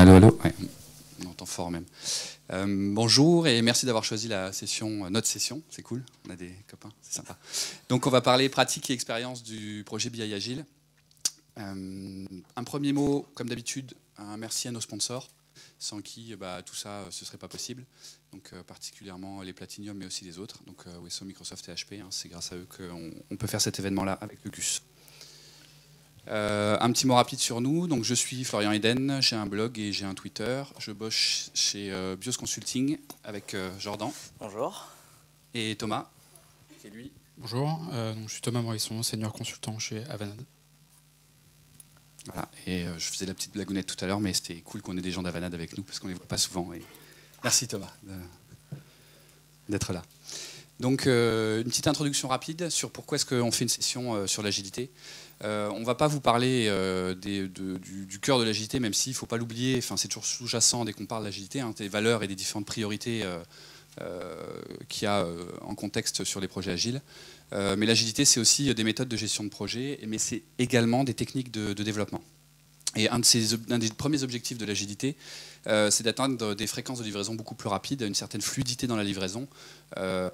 Allô, allô. Ouais, on entend fort même. Bonjour et merci d'avoir choisi la session, notre session, c'est cool, on a des copains, c'est sympa. Donc on va parler pratique et expérience du projet BI Agile. Un premier mot, comme d'habitude, un merci à nos sponsors, sans qui tout ça ce serait pas possible. Donc particulièrement les Platinium mais aussi les autres, donc WESO, Microsoft et HP, c'est grâce à eux qu'on peut faire cet événement-là avec le CUS. Un petit mot rapide sur nous. Donc, je suis Florian Eden, j'ai un blog et j'ai un Twitter. Je bosse chez Bios Consulting avec Jordan. Bonjour. Et Thomas, qui est lui. Bonjour, donc je suis Thomas Morisson, senior consultant chez Avanade. Voilà, et je faisais la petite blagounette tout à l'heure, mais c'était cool qu'on ait des gens d'Avanade avec nous, parce qu'on ne les voit pas souvent. Et merci Thomas d'être là. Donc, une petite introduction rapide sur pourquoi est-ce qu'on fait une session sur l'agilité. On ne va pas vous parler du cœur de l'agilité, même s'il ne faut pas l'oublier, c'est toujours sous-jacent dès qu'on parle d'agilité, des valeurs et des différentes priorités qu'il y a en contexte sur les projets agiles. Mais l'agilité, c'est aussi des méthodes de gestion de projet, mais c'est également des techniques de développement. Et un des premiers objectifs de l'agilité, c'est d'atteindre des fréquences de livraison beaucoup plus rapides, une certaine fluidité dans la livraison, que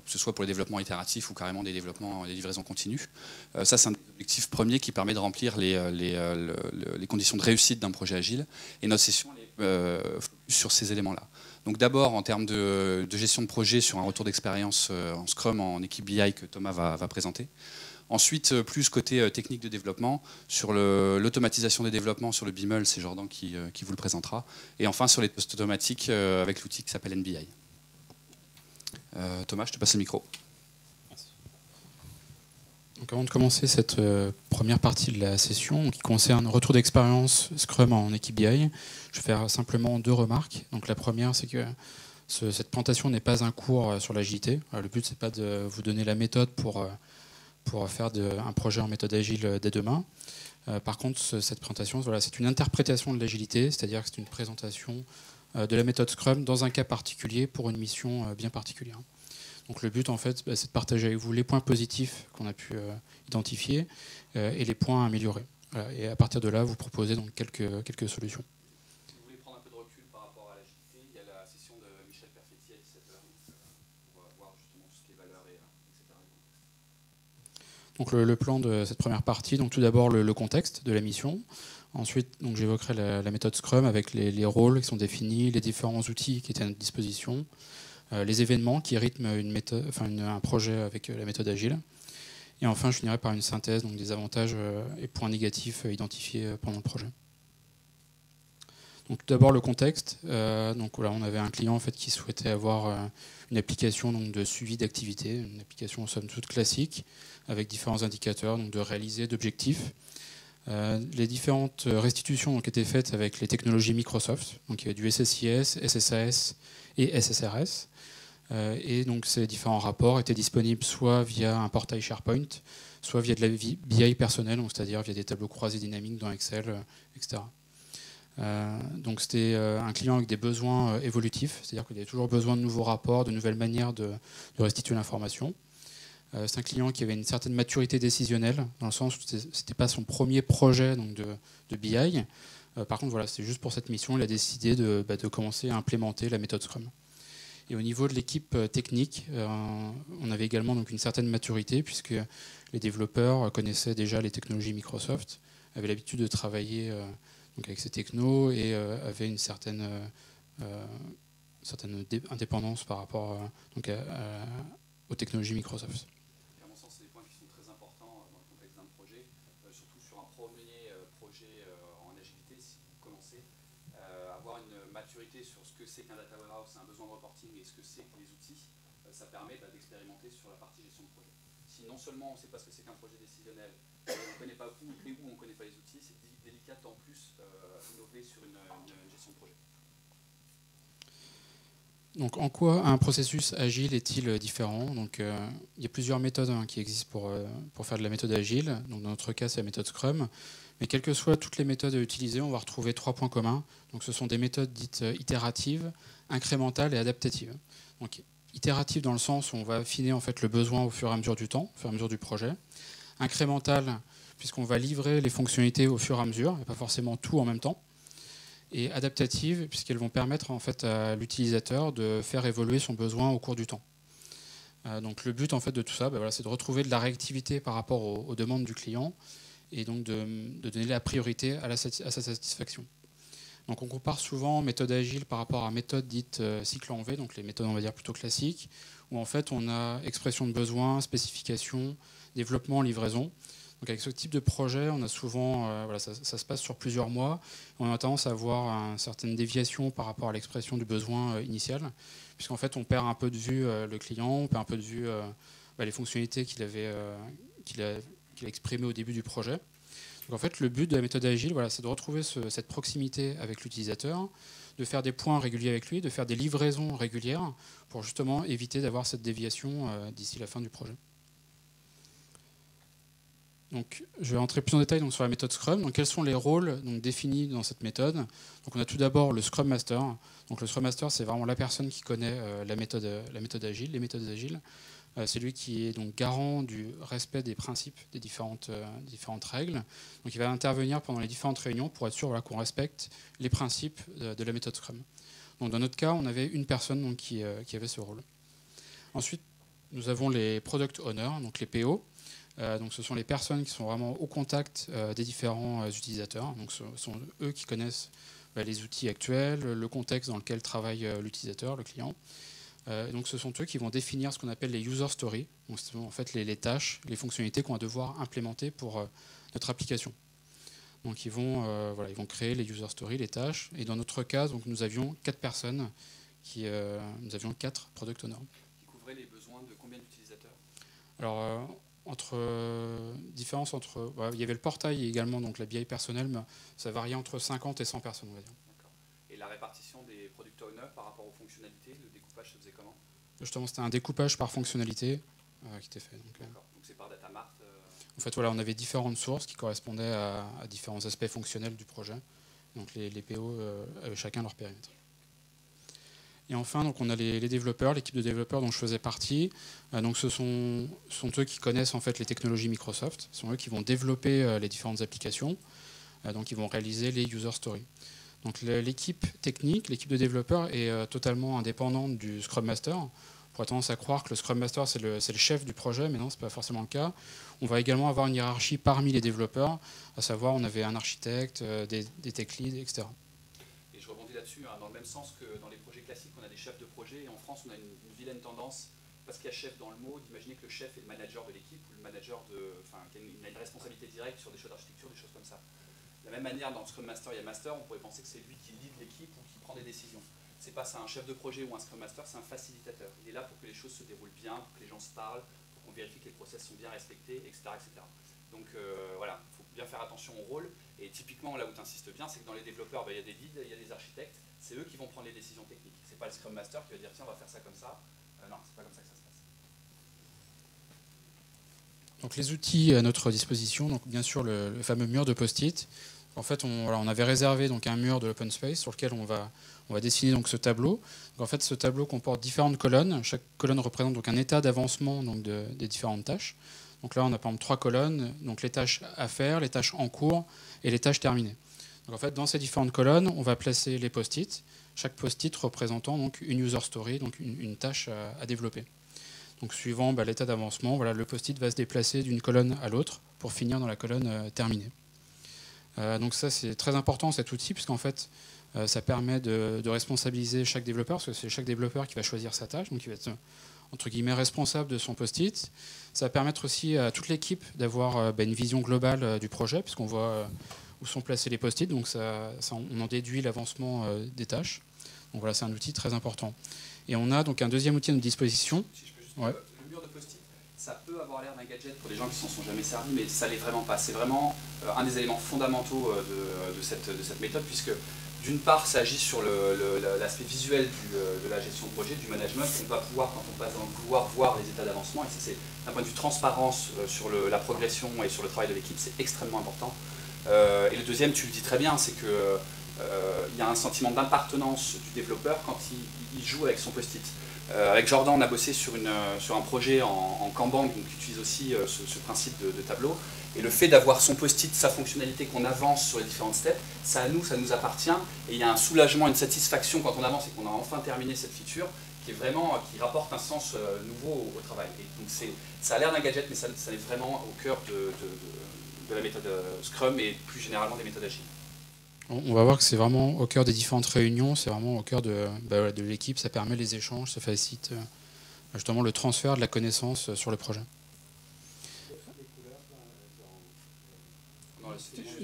ce soit pour les développements itératifs ou carrément des livraisons continues. Ça, c'est un des objectifs premiers qui permet de remplir les conditions de réussite d'un projet agile. Et notre session est sur ces éléments-là. Donc d'abord, en termes de gestion de projet, sur un retour d'expérience en Scrum, en équipe BI que Thomas va présenter. Ensuite, plus côté technique de développement, sur l'automatisation des développements sur le Beaml, c'est Jordan qui vous le présentera. Et enfin, sur les tests automatiques avec l'outil qui s'appelle NBI. Thomas, je te passe le micro. Merci. Donc avant de commencer cette première partie de la session qui concerne retour d'expérience Scrum en équipe BI, je vais faire simplement deux remarques. Donc la première, c'est que cette présentation n'est pas un cours sur l'agilité. Le but, c'est pas de vous donner la méthode pour faire un projet en méthode agile dès demain. Par contre, cette présentation, c'est une interprétation de l'agilité, c'est-à-dire que c'est une présentation de la méthode Scrum dans un cas particulier pour une mission bien particulière. Donc le but, en fait, c'est de partager avec vous les points positifs qu'on a pu identifier et les points à améliorer. Voilà. Et à partir de là, vous proposez donc quelques solutions. Si vous voulez prendre un peu de recul par rapport à l'agilité, il y a la session de Michel Perfetti à 17h pour voir justement toutes les valeurs, etc. Donc le plan de cette première partie, donc tout d'abord le contexte de la mission. Ensuite, donc j'évoquerai la méthode Scrum avec les rôles qui sont définis, les différents outils qui étaient à notre disposition, les événements qui rythment un projet avec la méthode agile. Et enfin, je finirai par une synthèse donc des avantages et points négatifs identifiés pendant le projet. Donc tout d'abord le contexte. Donc là, on avait un client en fait qui souhaitait avoir une application donc, de suivi d'activité, une application somme toute classique avec différents indicateurs donc, de réaliser d'objectifs. Les différentes restitutions ont été faites avec les technologies Microsoft. Donc il y a du SSIS, SSAS et SSRS. Et donc ces différents rapports étaient disponibles soit via un portail SharePoint, soit via de la BI personnelle, c'est-à-dire via des tableaux croisés dynamiques dans Excel, etc. Donc c'était un client avec des besoins évolutifs, c'est-à-dire qu'il avait toujours besoin de nouveaux rapports, de nouvelles manières de restituer l'information. C'est un client qui avait une certaine maturité décisionnelle, dans le sens où ce n'était pas son premier projet donc de BI. Par contre, voilà, c'est juste pour cette mission, il a décidé de commencer à implémenter la méthode Scrum. Et au niveau de l'équipe technique, on avait également donc une certaine maturité, puisque les développeurs connaissaient déjà les technologies Microsoft, avaient l'habitude de travailler donc avec ces technos et avaient une certaine indépendance par rapport aux technologies Microsoft. À mon sens, c'est des points qui sont très importants dans le contexte d'un projet, surtout sur un premier projet en agilité, si vous commencez, avoir une maturité sur ce que c'est qu'un data warehouse, un besoin de reporting et ce que c'est que les outils, ça permet d'expérimenter sur la partie gestion de projet. Si non seulement on ne sait pas ce que c'est qu'un projet décisionnel, on ne connaît pas où et où on ne connaît pas les outils, c'est délicat en plus innover sur une gestion de projet. Donc, en quoi un processus agile est-il différent? Donc, il y a plusieurs méthodes qui existent pour faire de la méthode agile. Donc, dans notre cas, c'est la méthode Scrum. Mais quelles que soient toutes les méthodes à utiliser, on va retrouver trois points communs. Donc, ce sont des méthodes dites itératives, incrémentales et adaptatives. Donc, itératives dans le sens où on va affiner en fait, le besoin au fur et à mesure du temps, au fur et à mesure du projet. Incrémentales, puisqu'on va livrer les fonctionnalités au fur et à mesure, et pas forcément tout en même temps. et adaptatives, puisqu'elles vont permettre en fait à l'utilisateur de faire évoluer son besoin au cours du temps. Donc le but en fait de tout ça, voilà, c'est de retrouver de la réactivité par rapport aux demandes du client et donc de donner la priorité à sa satisfaction. Donc on compare souvent méthode agile par rapport à méthode dite cycle en V, donc les méthodes on va dire plutôt classiques, où en fait on a expression de besoin, spécification, développement, livraison. Donc avec ce type de projet, on a souvent, voilà, ça se passe sur plusieurs mois. On a tendance à avoir une certaine déviation par rapport à l'expression du besoin initial, puisqu'en fait on perd un peu de vue le client, on perd un peu de vue les fonctionnalités qu'il a exprimées au début du projet. Donc en fait le but de la méthode agile, voilà, c'est de retrouver cette proximité avec l'utilisateur, de faire des points réguliers avec lui, de faire des livraisons régulières pour justement éviter d'avoir cette déviation d'ici la fin du projet. Donc, je vais entrer plus en détail sur la méthode Scrum. Donc, quels sont les rôles définis dans cette méthode? Donc, on a tout d'abord le Scrum Master. Donc, le Scrum Master, c'est vraiment la personne qui connaît la méthode agile, les méthodes agiles. C'est lui qui est donc garant du respect des principes des différentes règles. Donc, il va intervenir pendant les différentes réunions pour être sûr qu'on respecte les principes de la méthode Scrum. Donc, dans notre cas, on avait une personne qui avait ce rôle. Ensuite, nous avons les Product Owners, donc les PO. Donc ce sont les personnes qui sont vraiment au contact des différents utilisateurs. Donc ce sont eux qui connaissent les outils actuels, le contexte dans lequel travaille l'utilisateur, le client. Donc ce sont eux qui vont définir ce qu'on appelle les user stories. Donc ce sont en fait les tâches, les fonctionnalités qu'on va devoir implémenter pour notre application. Donc ils vont créer les user stories, les tâches. Et dans notre cas, donc, nous avions 4 personnes, nous avions 4 product owners. Qui couvraient les besoins de combien d'utilisateurs? Alors, il y avait le portail également, donc la BI personnelle, mais ça variait entre 50 et 100 personnes, on va dire. D'accord. Et la répartition des product owners par rapport aux fonctionnalités, le découpage se faisait comment? Justement, c'était un découpage par fonctionnalité qui était fait. D'accord. Donc c'est par data mart. En fait, voilà, on avait différentes sources qui correspondaient à différents aspects fonctionnels du projet. Donc les PO avaient chacun leur périmètre. Et enfin, donc, on a les développeurs, l'équipe de développeurs dont je faisais partie. Donc, ce sont eux qui connaissent en fait les technologies Microsoft. Ce sont eux qui vont développer les différentes applications. Donc, ils vont réaliser les user stories. Donc, l'équipe technique, l'équipe de développeurs est totalement indépendante du Scrum Master. On pourrait tendance à croire que le Scrum Master, c'est le chef du projet, mais non, ce n'est pas forcément le cas. On va également avoir une hiérarchie parmi les développeurs, à savoir, on avait un architecte, des tech leads, etc. Et je rebondis là-dessus, dans le même sens que dans les projets classiques, on a des chefs de projet, et en France, on a une vilaine tendance, parce qu'il y a chef dans le mot, d'imaginer que le chef est le manager de l'équipe, ou le manager qui a une responsabilité directe sur des choses d'architecture, des choses comme ça. De la même manière, dans le Scrum Master, il y a Master, on pourrait penser que c'est lui qui lead l'équipe ou qui prend des décisions. C'est pas ça, un chef de projet ou un Scrum Master, c'est un facilitateur. Il est là pour que les choses se déroulent bien, pour que les gens se parlent, pour qu'on vérifie que les process sont bien respectés, etc. etc. Donc voilà, il faut bien faire attention au rôle. Et typiquement, là où tu insistes bien, c'est que dans les développeurs, il y a des leads, il y a des architectes. C'est eux qui vont prendre les décisions techniques. C'est pas le Scrum Master qui va dire tiens, on va faire ça comme ça. Non, c'est pas comme ça que ça se passe. Donc les outils à notre disposition, donc bien sûr le fameux mur de post-it. En fait, on avait réservé donc un mur de l'open space sur lequel on va dessiner donc ce tableau. Donc en fait, ce tableau comporte différentes colonnes. Chaque colonne représente donc un état d'avancement des différentes tâches. Donc là, on a par exemple 3 colonnes, donc les tâches à faire, les tâches en cours et les tâches terminées. Donc en fait, dans ces différentes colonnes, on va placer les post-it, chaque post-it représentant donc une user story, donc une tâche à développer. Donc suivant l'état d'avancement, voilà, le post-it va se déplacer d'une colonne à l'autre pour finir dans la colonne terminée. Donc ça, c'est très important cet outil, puisqu'en fait, ça permet de responsabiliser chaque développeur, parce que c'est chaque développeur qui va choisir sa tâche, donc il va être entre guillemets responsable de son post-it. Ça va permettre aussi à toute l'équipe d'avoir une vision globale du projet, puisqu'on voit où sont placés les post-it, donc on en déduit l'avancement des tâches. Donc voilà, c'est un outil très important. Et on a donc un deuxième outil à notre disposition. Si je peux juste le mur de post-it, ça peut avoir l'air d'un gadget pour des gens qui s'en sont jamais servis, mais ça ne l'est vraiment pas. C'est vraiment un des éléments fondamentaux de cette méthode, puisque d'une part, ça agit sur l'aspect visuel de la gestion de projet, du management. On va pouvoir, quand on passe dans le couloir, voir les états d'avancement. Et ça, c'est d'un point de vue transparence sur la progression et sur le travail de l'équipe, c'est extrêmement important. Et le deuxième, tu le dis très bien, c'est qu'il y a un sentiment d'appartenance du développeur quand il joue avec son post-it. Avec Jordan, on a bossé sur un projet en Kanban, donc qui utilise aussi ce principe de tableau. Et le fait d'avoir son post-it, sa fonctionnalité, qu'on avance sur les différentes steps, ça nous appartient. Et il y a un soulagement, une satisfaction quand on avance et qu'on a enfin terminé cette feature, qui rapporte un sens nouveau au travail. Et donc ça a l'air d'un gadget, mais ça est vraiment au cœur de la méthode Scrum et plus généralement des méthodes agiles. On va voir que c'est vraiment au cœur des différentes réunions, c'est vraiment au cœur de l'équipe, ça permet les échanges, ça facilite justement le transfert de la connaissance sur le projet.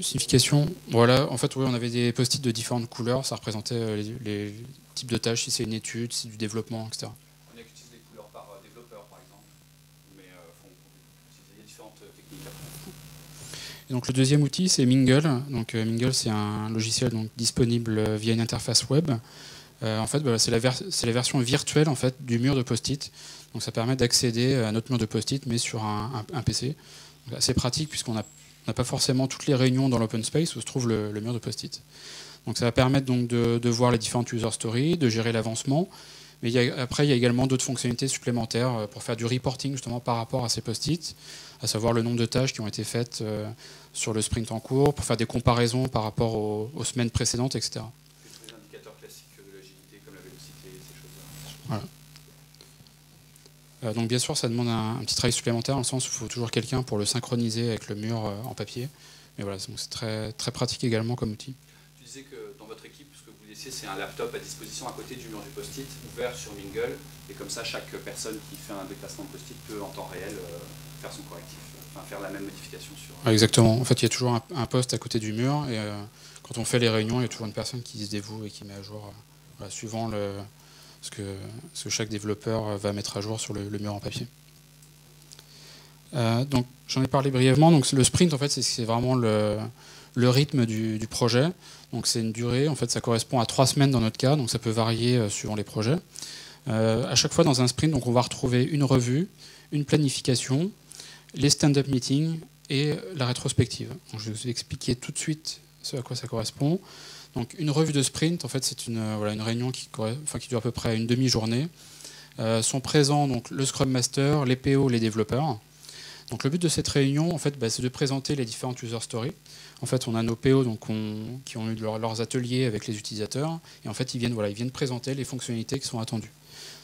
Signification, voilà, en fait oui, on avait des post-it de différentes couleurs, ça représentait les types de tâches, si c'est une étude, si c'est du développement, etc. On utilise des couleurs par développeur par exemple, mais il y a différentes techniques. Et donc le deuxième outil c'est Mingle. Donc Mingle c'est un logiciel donc, disponible via une interface web. En fait c'est la version virtuelle en fait, du mur de post-it. Donc ça permet d'accéder à notre mur de post-it mais sur un PC. Donc, assez pratique puisqu'on n'a pas forcément toutes les réunions dans l'open space où se trouve le mur de post-it. Donc ça va permettre donc de voir les différentes user stories, de gérer l'avancement. Mais après, il y a également d'autres fonctionnalités supplémentaires pour faire du reporting justement par rapport à ces post-it, à savoir le nombre de tâches qui ont été faites sur le sprint en cours, pour faire des comparaisons par rapport aux semaines précédentes, etc. Tous les indicateurs classiques de l'agilité comme la vélocité, ces choses-là. Voilà. Donc bien sûr, ça demande un petit travail supplémentaire, dans le sens où il faut toujours quelqu'un pour le synchroniser avec le mur en papier. Mais voilà, c'est très, très pratique également comme outil. Tu disais que dans votre équipe, ce que vous laissiez, c'est un laptop à disposition à côté du mur du post-it, ouvert sur Mingle, et comme ça, chaque personne qui fait un déplacement de post-it peut en temps réel faire son correctif, enfin faire la même modification sur... Exactement. En fait, il y a toujours un poste à côté du mur, et quand on fait les réunions, il y a toujours une personne qui se dévoue et qui met à jour, suivant ce que chaque développeur va mettre à jour sur le mur en papier. Donc, j'en ai parlé brièvement. Donc, le sprint, en fait, c'est vraiment le rythme du projet. Donc, c'est une durée. En fait, ça correspond à 3 semaines dans notre cas. Donc, ça peut varier suivant les projets. À chaque fois, dans un sprint, donc, on va retrouver une revue, une planification, les stand-up meetings et la rétrospective. Donc, je vais vous expliquer tout de suite ce à quoi ça correspond. Donc, une revue de sprint, en fait, c'est une réunion qui dure à peu près une demi-journée. Sont présents donc, le Scrum Master, les PO, les développeurs. Donc le but de cette réunion, en fait, c'est de présenter les différentes user stories. En fait, on a nos PO donc, qui ont eu leurs ateliers avec les utilisateurs, et en fait, ils viennent présenter les fonctionnalités qui sont attendues.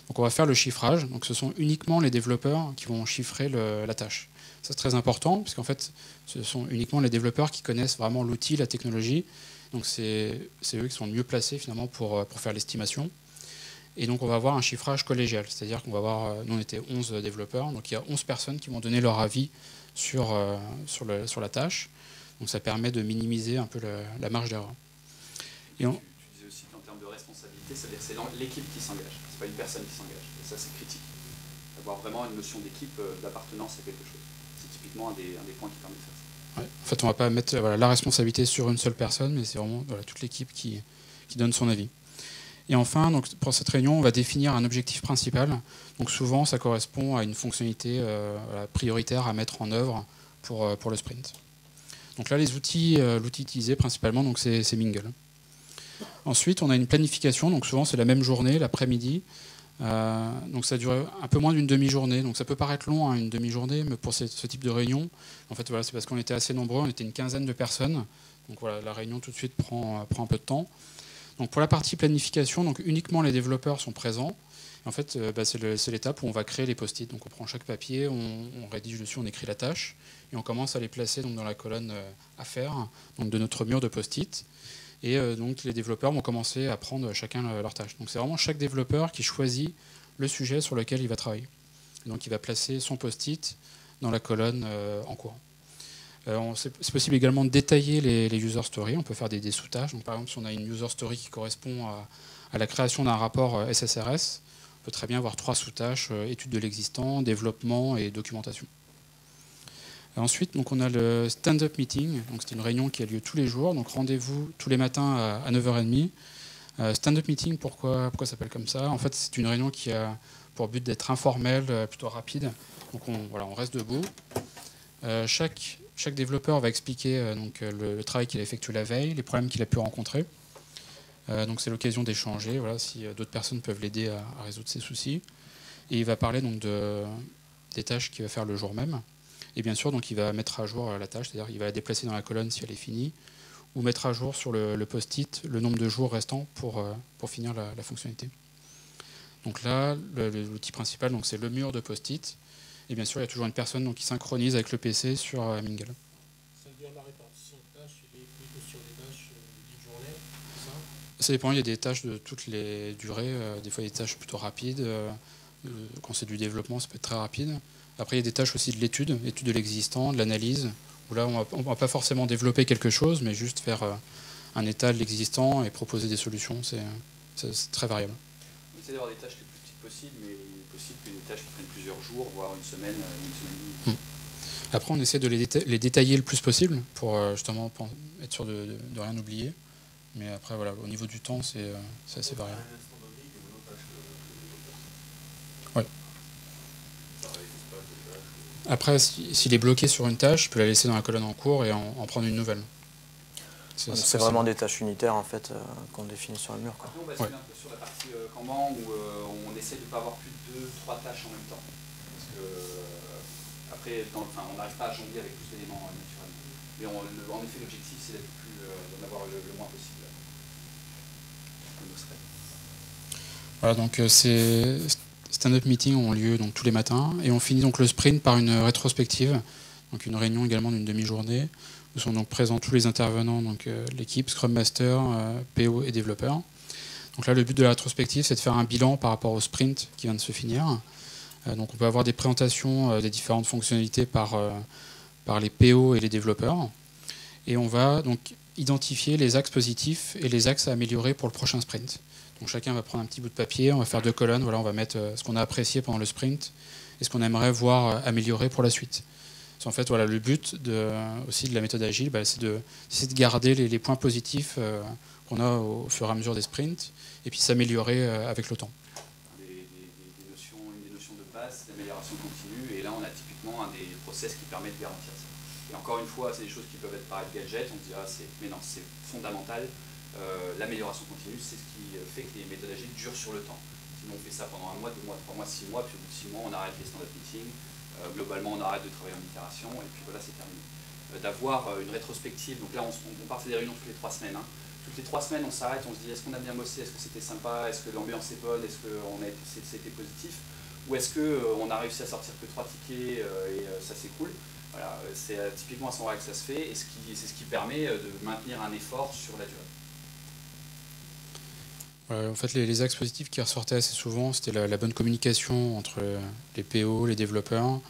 Donc on va faire le chiffrage. Donc ce sont uniquement les développeurs qui vont chiffrer la tâche. Ça c'est très important, puisqu'en fait, ce sont uniquement les développeurs qui connaissent vraiment l'outil, la technologie. Donc c'est eux qui sont le mieux placés finalement pour faire l'estimation. Et donc on va avoir un chiffrage collégial, c'est-à-dire qu'on va avoir, nous on était 11 développeurs, donc il y a 11 personnes qui vont donner leur avis sur la tâche. Donc ça permet de minimiser un peu la marge d'erreur. Tu disais aussi qu'en termes de responsabilité, c'est-à-dire c'est l'équipe qui s'engage, c'est pas une personne qui s'engage. Et ça c'est critique. Avoir vraiment une notion d'équipe, d'appartenance à quelque chose. C'est typiquement un des points qui permet de faire ça. Ouais. En fait on ne va pas mettre la responsabilité sur une seule personne, mais c'est vraiment toute l'équipe qui donne son avis. Et enfin, donc, pour cette réunion, on va définir un objectif principal. Donc souvent, ça correspond à une fonctionnalité prioritaire à mettre en œuvre pour le sprint. Donc là, l'outil utilisé principalement, c'est Mingle. Ensuite, on a une planification. Donc souvent, c'est la même journée, l'après-midi. Donc ça dure un peu moins d'une demi-journée. Donc ça peut paraître long, une demi-journée, mais pour ce type de réunion, en fait, c'est parce qu'on était assez nombreux. On était une quinzaine de personnes. Donc voilà, la réunion tout de suite prend un peu de temps. Donc pour la partie planification, donc uniquement les développeurs sont présents. Et en fait, c'est l'étape où on va créer les post-it. Donc on prend chaque papier, on rédige dessus, on écrit la tâche, et on commence à les placer donc, dans la colonne à faire donc de notre mur de post-it. Et donc les développeurs vont commencer à prendre chacun leur tâche. Donc c'est vraiment chaque développeur qui choisit le sujet sur lequel il va travailler. Et donc il va placer son post-it dans la colonne en cours. C'est possible également de détailler les user stories. On peut faire des sous-tâches. Donc, par exemple, si on a une user story qui correspond à la création d'un rapport SSRS, on peut très bien avoir 3 sous-tâches, étude de l'existant, développement et documentation. Ensuite, donc, on a le stand-up meeting. C'est une réunion qui a lieu tous les jours. Donc rendez-vous tous les matins à 9h30. Stand-up meeting, pourquoi ça s'appelle comme ça? En fait, c'est une réunion qui a pour but d'être informelle, plutôt rapide. Donc on reste debout. Chaque développeur va expliquer le travail qu'il a effectué la veille, les problèmes qu'il a pu rencontrer. Donc c'est l'occasion d'échanger, voilà, si d'autres personnes peuvent l'aider à résoudre ses soucis. Et il va parler donc des tâches qu'il va faire le jour même. Et bien sûr, donc, il va mettre à jour la tâche, c'est-à-dire qu'il va la déplacer dans la colonne si elle est finie, ou mettre à jour sur le post-it le nombre de jours restants pour finir la fonctionnalité. Donc là, l'outil principal, c'est le mur de post-it. Et bien sûr, il y a toujours une personne donc, qui synchronise avec le PC sur Mingle. Ça veut dire la répartition de tâches, il est plutôt sur des tâches d'une journée, c'est ça? Ça dépend, il y a des tâches de toutes les durées, des fois il y a des tâches plutôt rapides. Quand c'est du développement, ça peut être très rapide. Après, il y a des tâches aussi de l'étude de l'existant, de l'analyse, où là, on ne va pas forcément développer quelque chose, mais juste faire un état de l'existant et proposer des solutions. C'est très variable. On essaie d'avoir des tâches les plus petites possibles, mais il est possible que des tâches qui prennent plusieurs jours, voire une semaine et demie. Après, on essaie de les détailler le plus possible pour justement être sûr de rien oublier. Mais après, voilà, au niveau du temps, c'est assez variable. Ouais. Après, s'il est bloqué sur une tâche, il peut la laisser dans la colonne en cours et en prendre une nouvelle. C'est vraiment des tâches unitaires en fait qu'on définit sur le mur. Quoi. Après, on bascule un peu sur la partie Kanban où on essaie de ne pas avoir plus de 2-3 tâches en même temps. Parce que après, on n'arrive pas à jongler avec tous les éléments naturellement. Mais en effet, l'objectif, c'est d'en avoir le moins possible. Voilà, donc ces stand-up meetings ont lieu donc, tous les matins et on finit donc le sprint par une rétrospective, donc une réunion également d'une demi-journée où sont donc présents tous les intervenants, donc l'équipe, Scrum Master, PO et développeurs. Donc là, le but de la rétrospective, c'est de faire un bilan par rapport au sprint qui vient de se finir. Donc on peut avoir des présentations des différentes fonctionnalités par les PO et les développeurs. Et on va donc identifier les axes positifs et les axes à améliorer pour le prochain sprint. Donc chacun va prendre un petit bout de papier, on va faire 2 colonnes, voilà, on va mettre ce qu'on a apprécié pendant le sprint et ce qu'on aimerait voir améliorer pour la suite. En fait, voilà, le but aussi de la méthode agile, c'est de garder les points positifs qu'on a au fur et à mesure des sprints et puis s'améliorer avec le temps. Une des notions de base d'amélioration continue, et là on a typiquement un des process qui permet de garantir ça. Et encore une fois, c'est des choses qui peuvent être paraître gadgets, on se dira mais non, c'est fondamental. L'amélioration continue, c'est ce qui fait que les méthodes agiles durent sur le temps. Sinon on fait ça pendant 1 mois, 2 mois, 3 mois, 6 mois, puis au bout de 6 mois on arrête les stand-up meetings. Globalement, on arrête de travailler en itération et puis voilà, c'est terminé. D'avoir une rétrospective, donc là, on part faire des réunions toutes les 3 semaines. Hein. Toutes les 3 semaines, on s'arrête, on se dit est-ce qu'on a bien bossé, est-ce que c'était sympa, est-ce que l'ambiance est bonne, est-ce que c'était positif, ou est-ce qu'on a réussi à sortir que 3 tickets et ça c'est cool. Voilà, c'est typiquement à ce moment-là que ça se fait et c'est ce qui permet de maintenir un effort sur la durée. En fait, les axes positifs qui ressortaient assez souvent, c'était la bonne communication entre les PO, les développeurs.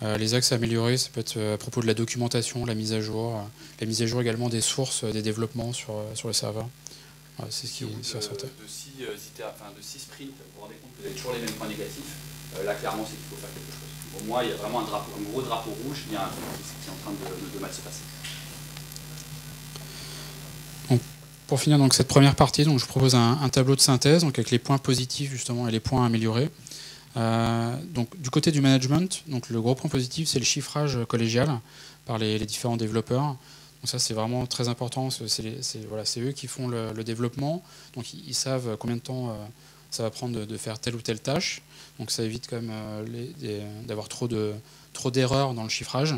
Les axes à améliorer, ça peut être à propos de la documentation, la mise à jour également des sources des développements sur le serveur. Voilà, c'est ce qui ressortait. De 6 sprints, vous vous rendez compte que vous avez toujours les mêmes points négatifs. Là, clairement, c'est qu'il faut faire quelque chose. Pour moi, il y a vraiment un gros drapeau rouge, il y a un truc qui est en train de mal se passer. Pour finir donc, cette première partie, donc, je vous propose un tableau de synthèse donc, avec les points positifs justement, et les points à améliorer. Donc, du côté du management, donc, le gros point positif, c'est le chiffrage collégial par les différents développeurs. Donc, ça, c'est vraiment très important. C'est eux qui font le développement. Donc, ils savent combien de temps ça va prendre de faire telle ou telle tâche. Donc, ça évite quand même d'avoir trop d'erreurs dans le chiffrage.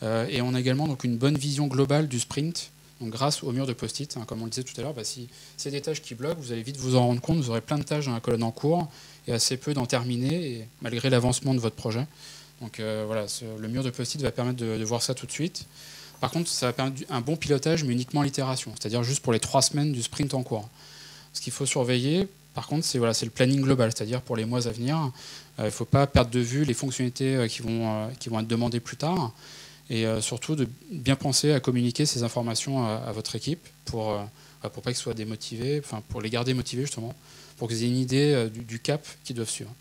Et on a également donc, une bonne vision globale du sprint. Donc, grâce au mur de post-it, comme on le disait tout à l'heure, si c'est des tâches qui bloquent, vous allez vite vous en rendre compte, vous aurez plein de tâches dans la colonne en cours et assez peu d'en terminer, et malgré l'avancement de votre projet. Donc voilà, le mur de post-it va permettre de voir ça tout de suite. Par contre, ça va permettre un bon pilotage, mais uniquement l'itération, c'est-à-dire juste pour les 3 semaines du sprint en cours. Ce qu'il faut surveiller, par contre, c'est le planning global, c'est-à-dire pour les mois à venir, il ne faut pas perdre de vue les fonctionnalités qui vont être demandées plus tard. Et surtout de bien penser à communiquer ces informations à votre équipe pour pas qu'ils soient démotivés, pour les garder motivés justement, pour qu'ils aient une idée du cap qu'ils doivent suivre.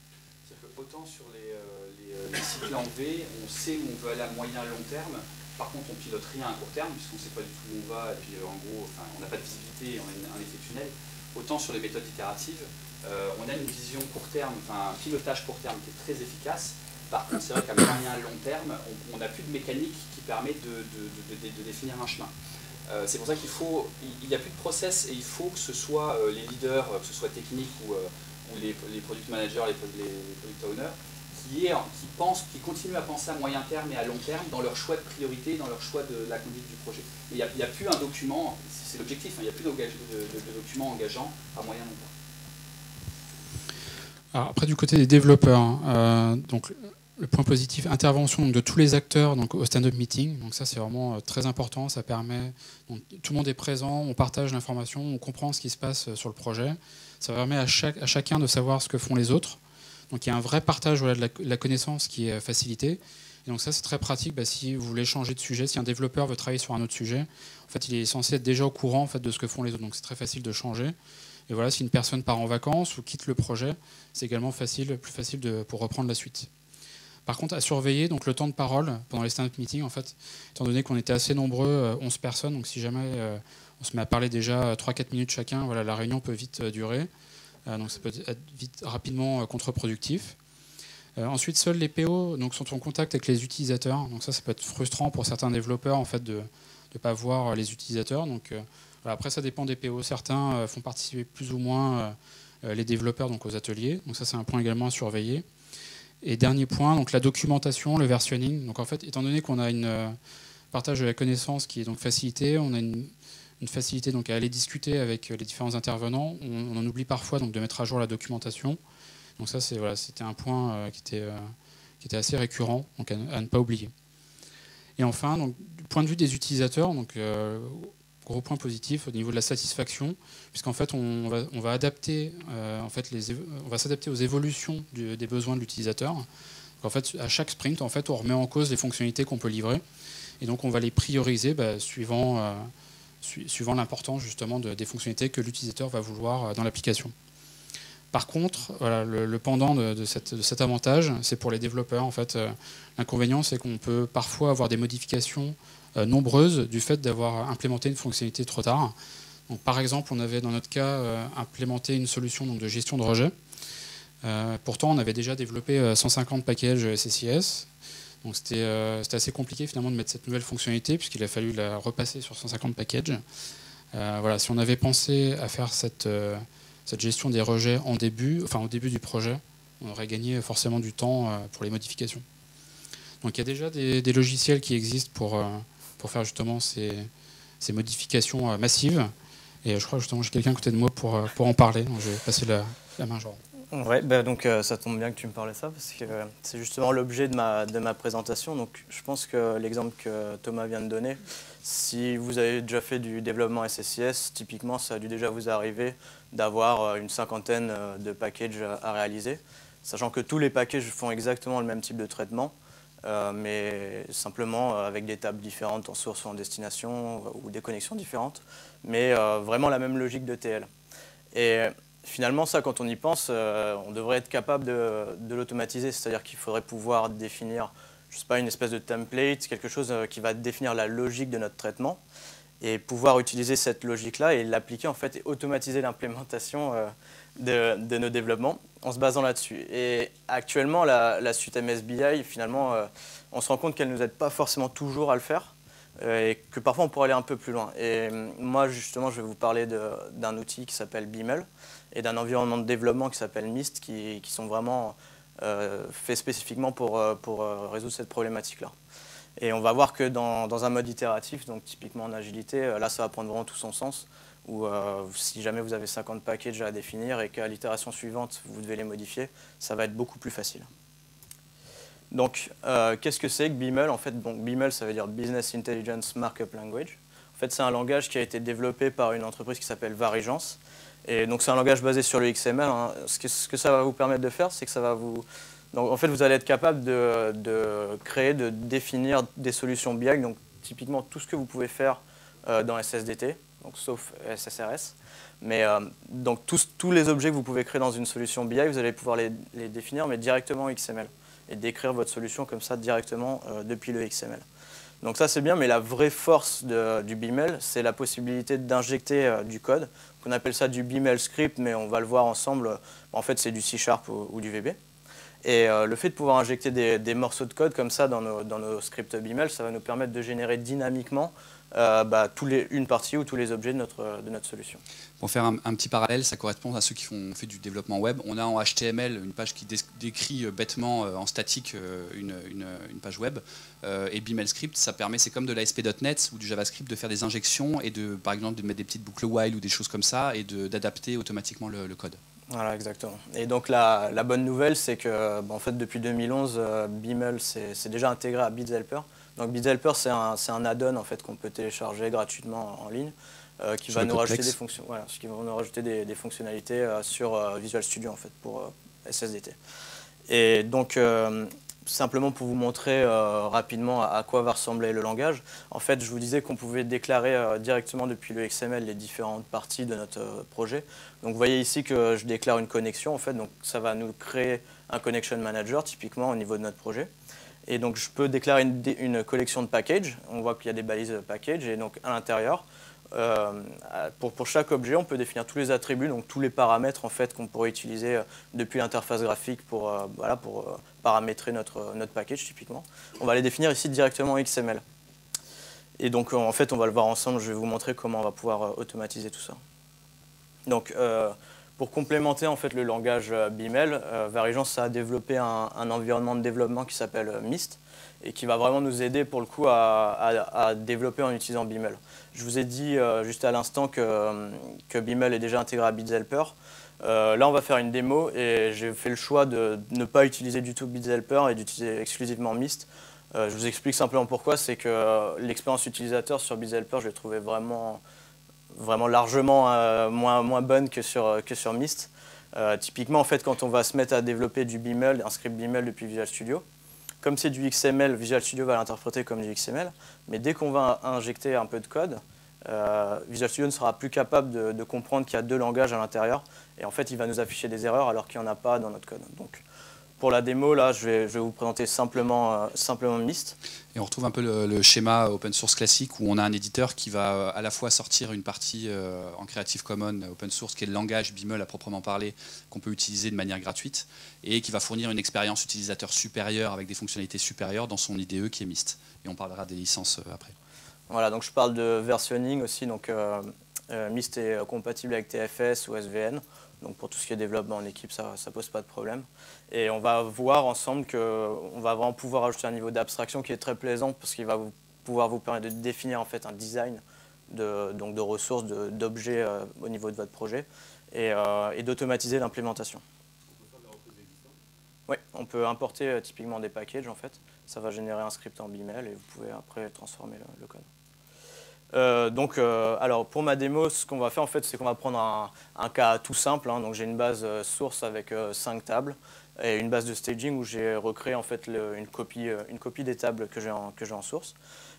Autant sur les cycles en V, on sait où on veut aller à moyen et long terme. Par contre, on pilote rien à court terme puisqu'on ne sait pas du tout où on va et puis en gros, on n'a pas de visibilité, on a un effet tunnel. Autant sur les méthodes itératives, on a une vision court terme, un pilotage court terme qui est très efficace. Par contre, c'est vrai qu'à moyen et long terme, on n'a plus de mécanique qui permet de définir un chemin. C'est pour ça il n'y a plus de process et il faut que ce soit les leaders, que ce soit techniques ou les product managers, les product owners, qui continuent à penser à moyen terme et à long terme dans leur choix de priorité, dans leur choix de la conduite du projet. Il n'y a plus un document, c'est l'objectif, il n'y a plus de document engageant à moyen long terme. Alors après, du côté des développeurs, donc le point positif, intervention de tous les acteurs donc, au stand-up meeting. Donc ça, c'est vraiment très important. Ça permet, donc, tout le monde est présent, on partage l'information, on comprend ce qui se passe sur le projet. Ça permet à chacun de savoir ce que font les autres. Donc il y a un vrai partage de la connaissance qui est facilité. Et donc ça, c'est très pratique si vous voulez changer de sujet. Si un développeur veut travailler sur un autre sujet, en fait, il est censé être déjà au courant de ce que font les autres. Donc c'est très facile de changer. Et voilà, si une personne part en vacances ou quitte le projet, c'est également plus facile pour reprendre la suite. Par contre, à surveiller donc, le temps de parole pendant les stand-up meetings, en fait, étant donné qu'on était assez nombreux, 11 personnes, donc si jamais on se met à parler déjà 3-4 minutes chacun, voilà, la réunion peut vite durer. Donc ça peut être rapidement contre-productif. Ensuite, seuls les PO donc, sont en contact avec les utilisateurs. Donc ça peut être frustrant pour certains développeurs en fait, de ne pas voir les utilisateurs. Donc, voilà, après, ça dépend des PO. Certains font participer plus ou moins les développeurs donc, aux ateliers. Donc ça, c'est un point également à surveiller. Et dernier point, donc la documentation, le versionning. Donc en fait, étant donné qu'on a un partage de la connaissance qui est donc facilité, on a une facilité donc à aller discuter avec les différents intervenants. On en oublie parfois donc de mettre à jour la documentation. Donc ça, c'était un point qui était assez récurrent, donc à ne pas oublier. Et enfin, donc, du point de vue des utilisateurs, donc gros point positif au niveau de la satisfaction, puisqu'en fait on va adapter on va s'adapter aux évolutions des besoins de l'utilisateur. En fait, à chaque sprint, en fait, on remet en cause les fonctionnalités qu'on peut livrer, et donc on va les prioriser suivant l'importance justement des fonctionnalités que l'utilisateur va vouloir dans l'application. Par contre, voilà, le pendant de cet avantage, c'est pour les développeurs. En fait, l'inconvénient, c'est qu'on peut parfois avoir des modifications nombreuses du fait d'avoir implémenté une fonctionnalité trop tard. Donc, par exemple, on avait dans notre cas implémenté une solution donc, de gestion de rejet. Pourtant, on avait déjà développé 150 packages SSIS. Donc c'était assez compliqué finalement de mettre cette nouvelle fonctionnalité puisqu'il a fallu la repasser sur 150 packages. Voilà, si on avait pensé à faire cette gestion des rejets au début du projet, on aurait gagné forcément du temps pour les modifications. Donc il y a déjà des logiciels qui existent pour faire justement ces modifications massives. Et je crois justement que j'ai quelqu'un à côté de moi pour en parler. Donc je vais passer la main, Jean. Ouais, donc ça tombe bien que tu me parles de ça parce que c'est justement l'objet de ma présentation. Donc je pense que l'exemple que Thomas vient de donner, si vous avez déjà fait du développement SSIS, typiquement ça a dû déjà vous arriver d'avoir une cinquantaine de packages à réaliser, sachant que tous les packages font exactement le même type de traitement, mais simplement avec des tables différentes en source ou en destination ou des connexions différentes, mais vraiment la même logique de TL. Et finalement, ça, quand on y pense, on devrait être capable de l'automatiser, c'est-à-dire qu'il faudrait pouvoir définir, je sais pas, une espèce de template, quelque chose qui va définir la logique de notre traitement, et pouvoir utiliser cette logique-là et l'appliquer en fait et automatiser l'implémentation de nos développements en se basant là-dessus. Et actuellement, la suite MSBI, finalement, on se rend compte qu'elle ne nous aide pas forcément toujours à le faire et que parfois on pourrait aller un peu plus loin. Et moi, justement, je vais vous parler d'un outil qui s'appelle Beaml et d'un environnement de développement qui s'appelle Mist qui sont vraiment faits spécifiquement pour résoudre cette problématique-là. Et on va voir que dans un mode itératif, donc typiquement en agilité, là ça va prendre vraiment tout son sens, où si jamais vous avez 50 packages à définir et qu'à l'itération suivante vous devez les modifier, ça va être beaucoup plus facile. Donc qu'est-ce que c'est que Beaml? En fait, Beaml ça veut dire Business Intelligence Markup Language. En fait c'est un langage qui a été développé par une entreprise qui s'appelle Varigence. Et donc c'est un langage basé sur le XML. Hein. Ce que ça va vous permettre de faire, c'est que ça va vous... Donc, en fait, vous allez être capable de créer, de définir des solutions BI, donc typiquement tout ce que vous pouvez faire dans SSDT, donc sauf SSRS. Mais donc tous les objets que vous pouvez créer dans une solution BI, vous allez pouvoir les définir, mais directement en XML, et décrire votre solution comme ça directement depuis le XML. Donc ça c'est bien, mais la vraie force du Beaml, c'est la possibilité d'injecter du code. On appelle ça du Beaml script, mais on va le voir ensemble. En fait, c'est du C# ou du VB. Et le fait de pouvoir injecter des morceaux de code comme ça dans nos scripts BIML, ça va nous permettre de générer dynamiquement une partie ou tous les objets de notre solution. Pour faire un petit parallèle, ça correspond à ceux qui ont fait du développement web. On a en HTML une page qui décrit bêtement en statique une page web. Et BIML Script, ça permet, c'est comme de l'ASP.NET ou du JavaScript, de faire des injections et par exemple de mettre des petites boucles while ou des choses comme ça et d'adapter automatiquement le code. Voilà, exactement. Et donc la bonne nouvelle, c'est que en fait, depuis 2011, BIML c'est déjà intégré à BitsHelper. Donc BitsHelper, c'est un add-on en fait, qu'on peut télécharger gratuitement en ligne, qui va nous rajouter des fonctions, voilà, qui va nous rajouter des fonctionnalités sur Visual Studio en fait, pour SSDT. Et donc simplement pour vous montrer rapidement à quoi va ressembler le langage, en fait, je vous disais qu'on pouvait déclarer directement depuis le XML les différentes parties de notre projet. Donc vous voyez ici que je déclare une connexion, en fait, donc ça va nous créer un connection manager typiquement au niveau de notre projet. Et donc je peux déclarer une collection de packages. On voit qu'il y a des balises package et donc à l'intérieur, pour chaque objet, on peut définir tous les attributs, donc tous les paramètres en fait qu'on pourrait utiliser depuis l'interface graphique pour paramétrer notre package typiquement. On va les définir ici directement en XML. Et donc en fait, on va le voir ensemble. Je vais vous montrer comment on va pouvoir automatiser tout ça. Donc pour complémenter en fait le langage BIML, Varigence a développé un environnement de développement qui s'appelle Mist et qui va vraiment nous aider pour le coup à développer en utilisant BIML. Je vous ai dit juste à l'instant que BIML est déjà intégré à BitsHelper. Là, on va faire une démo et j'ai fait le choix de ne pas utiliser du tout BitsHelper et d'utiliser exclusivement Mist. Je vous explique simplement pourquoi, c'est que l'expérience utilisateur sur BitsHelper, je l'ai trouvé vraiment largement moins bonne que sur Mist. Typiquement, en fait, quand on va se mettre à développer du BIML, un script BIML depuis Visual Studio, comme c'est du XML, Visual Studio va l'interpréter comme du XML, mais dès qu'on va injecter un peu de code, Visual Studio ne sera plus capable de comprendre qu'il y a deux langages à l'intérieur, et en fait, il va nous afficher des erreurs alors qu'il n'y en a pas dans notre code. Donc, pour la démo, là, je vais vous présenter simplement Mist. Et on retrouve un peu le schéma open source classique où on a un éditeur qui va à la fois sortir une partie en Creative Commons open source qui est le langage BIML à proprement parler qu'on peut utiliser de manière gratuite et qui va fournir une expérience utilisateur supérieure avec des fonctionnalités supérieures dans son IDE qui est Mist. Et on parlera des licences après. Voilà, donc je parle de versionning aussi. Donc Mist est compatible avec TFS ou SVN. Donc pour tout ce qui est développement en équipe, ça ne pose pas de problème. Et on va voir ensemble qu'on va vraiment pouvoir ajouter un niveau d'abstraction qui est très plaisant parce qu'il va pouvoir vous permettre de définir en fait un design de ressources, d'objets au niveau de votre projet et d'automatiser l'implémentation. Oui, on peut importer typiquement des packages en fait. Ça va générer un script en BIML et vous pouvez après transformer le code. Alors pour ma démo, ce qu'on va faire en fait, c'est qu'on va prendre un cas tout simple. Donc j'ai une base source avec 5 tables et une base de staging où j'ai recréé en fait une copie des tables que j'ai en source.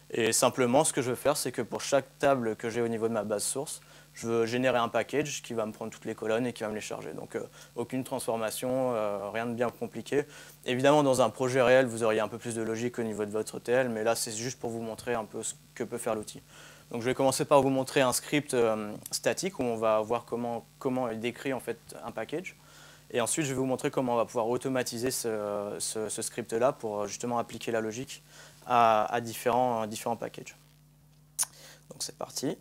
Et simplement, ce que je veux faire, c'est que pour chaque table que j'ai au niveau de ma base source, je veux générer un package qui va me prendre toutes les colonnes et qui va me les charger. Donc aucune transformation, rien de bien compliqué. Évidemment, dans un projet réel, vous auriez un peu plus de logique au niveau de votre TL, mais là, c'est juste pour vous montrer un peu ce que peut faire l'outil. Donc je vais commencer par vous montrer un script statique où on va voir comment est décrit en fait un package. Et ensuite, je vais vous montrer comment on va pouvoir automatiser ce script-là pour justement appliquer la logique à différents packages. Donc c'est parti.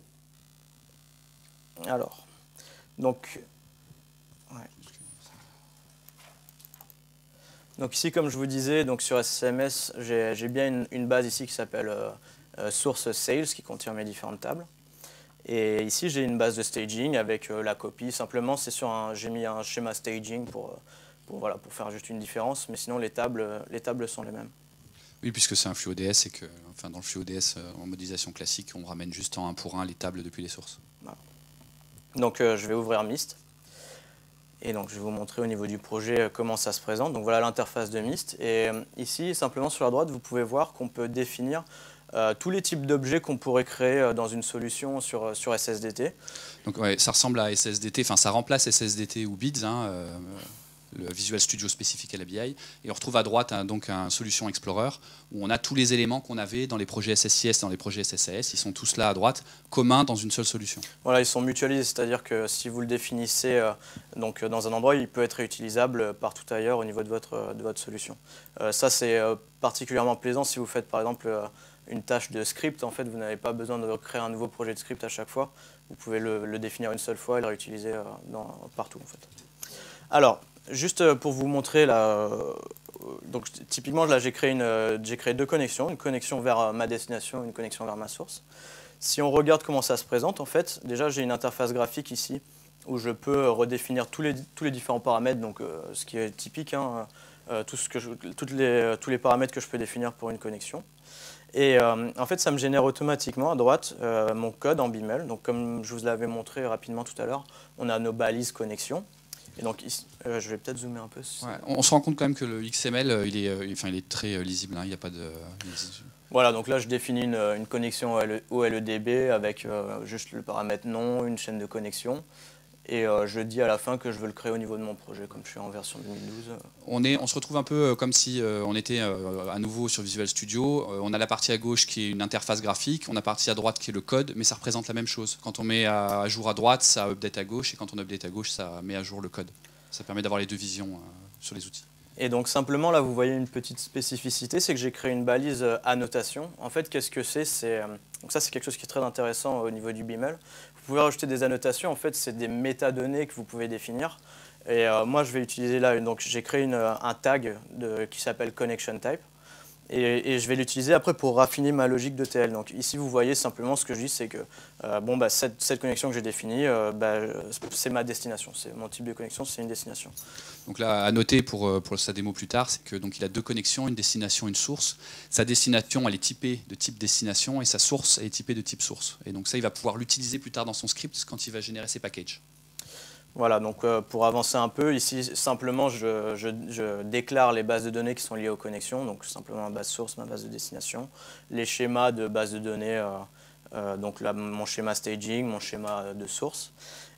Alors, donc ici, comme je vous disais, donc sur SSMS, j'ai bien une base ici qui s'appelle source sales qui contient mes différentes tables. Et ici, j'ai une base de staging avec la copie. Simplement, j'ai mis un schéma staging pour faire juste une différence. Mais sinon, les tables sont les mêmes. Oui, puisque c'est un flux ODS et que dans le flux ODS en modélisation classique, on ramène juste en 1 pour 1 les tables depuis les sources. Voilà. Donc, je vais ouvrir Mist. Et donc, je vais vous montrer au niveau du projet comment ça se présente. Donc, voilà l'interface de Mist. Et ici, simplement sur la droite, vous pouvez voir qu'on peut définir tous les types d'objets qu'on pourrait créer dans une solution sur SSDT. Donc ouais, ça ressemble à SSDT, enfin ça remplace SSDT ou BIDS. le Visual Studio spécifique à la BI. Et on retrouve à droite donc un Solution Explorer où on a tous les éléments qu'on avait dans les projets SSIS, dans les projets SSAS. Ils sont tous là à droite, communs dans une seule solution. Voilà, ils sont mutualisés, c'est-à-dire que si vous le définissez donc, dans un endroit, il peut être réutilisable partout ailleurs au niveau de votre solution. Ça, c'est particulièrement plaisant si vous faites par exemple une tâche de script. En fait, vous n'avez pas besoin de créer un nouveau projet de script à chaque fois. Vous pouvez le définir une seule fois et le réutiliser partout. En fait. Alors, juste pour vous montrer, là, donc, typiquement, là, j'ai créé deux connexions, une connexion vers ma destination et une connexion vers ma source. Si on regarde comment ça se présente, en fait, déjà, j'ai une interface graphique ici où je peux redéfinir tous les différents paramètres, donc ce qui est typique, hein, tous les paramètres que je peux définir pour une connexion. Et en fait, ça me génère automatiquement à droite mon code en BIML. Donc, comme je vous l'avais montré rapidement tout à l'heure, on a nos balises connexion. Et donc, ici, je vais peut-être zoomer un peu. Ouais, on se rend compte quand même que le XML, il est très lisible. Hein, il n'y a pas de... Voilà, donc là, je définis une connexion OLEDB avec juste le paramètre nom, une chaîne de connexion. Et je dis à la fin que je veux le créer au niveau de mon projet, comme je suis en version 2012. On se retrouve un peu comme si on était à nouveau sur Visual Studio. On a la partie à gauche qui est une interface graphique, on a la partie à droite qui est le code, mais ça représente la même chose. Quand on met à jour à droite, ça update à gauche, et quand on update à gauche, ça met à jour le code. Ça permet d'avoir les deux visions sur les outils. Et donc simplement, là, vous voyez une petite spécificité, c'est que j'ai créé une balise annotation. En fait, qu'est-ce que c'est donc ça, c'est quelque chose qui est très intéressant au niveau du BIML. Vous pouvez rajouter des annotations. En fait, c'est des métadonnées que vous pouvez définir. Et moi, je vais utiliser là, donc j'ai créé un tag qui s'appelle Connection Type. Et je vais l'utiliser après pour raffiner ma logique d'ETL. Donc ici, vous voyez simplement ce que je dis, c'est que cette connexion que j'ai définie, c'est ma destination. C'est mon type de connexion, c'est une destination. Donc là, à noter pour sa démo plus tard, c'est que donc il a deux connexions, une destination, une source. Sa destination, elle est typée de type destination, et sa source, elle est typée de type source. Et donc ça, il va pouvoir l'utiliser plus tard dans son script quand il va générer ses packages. Voilà, donc pour avancer un peu, ici simplement je déclare les bases de données qui sont liées aux connexions, donc simplement ma base source, ma base de destination, les schémas de base de données, donc là mon schéma staging, mon schéma de source.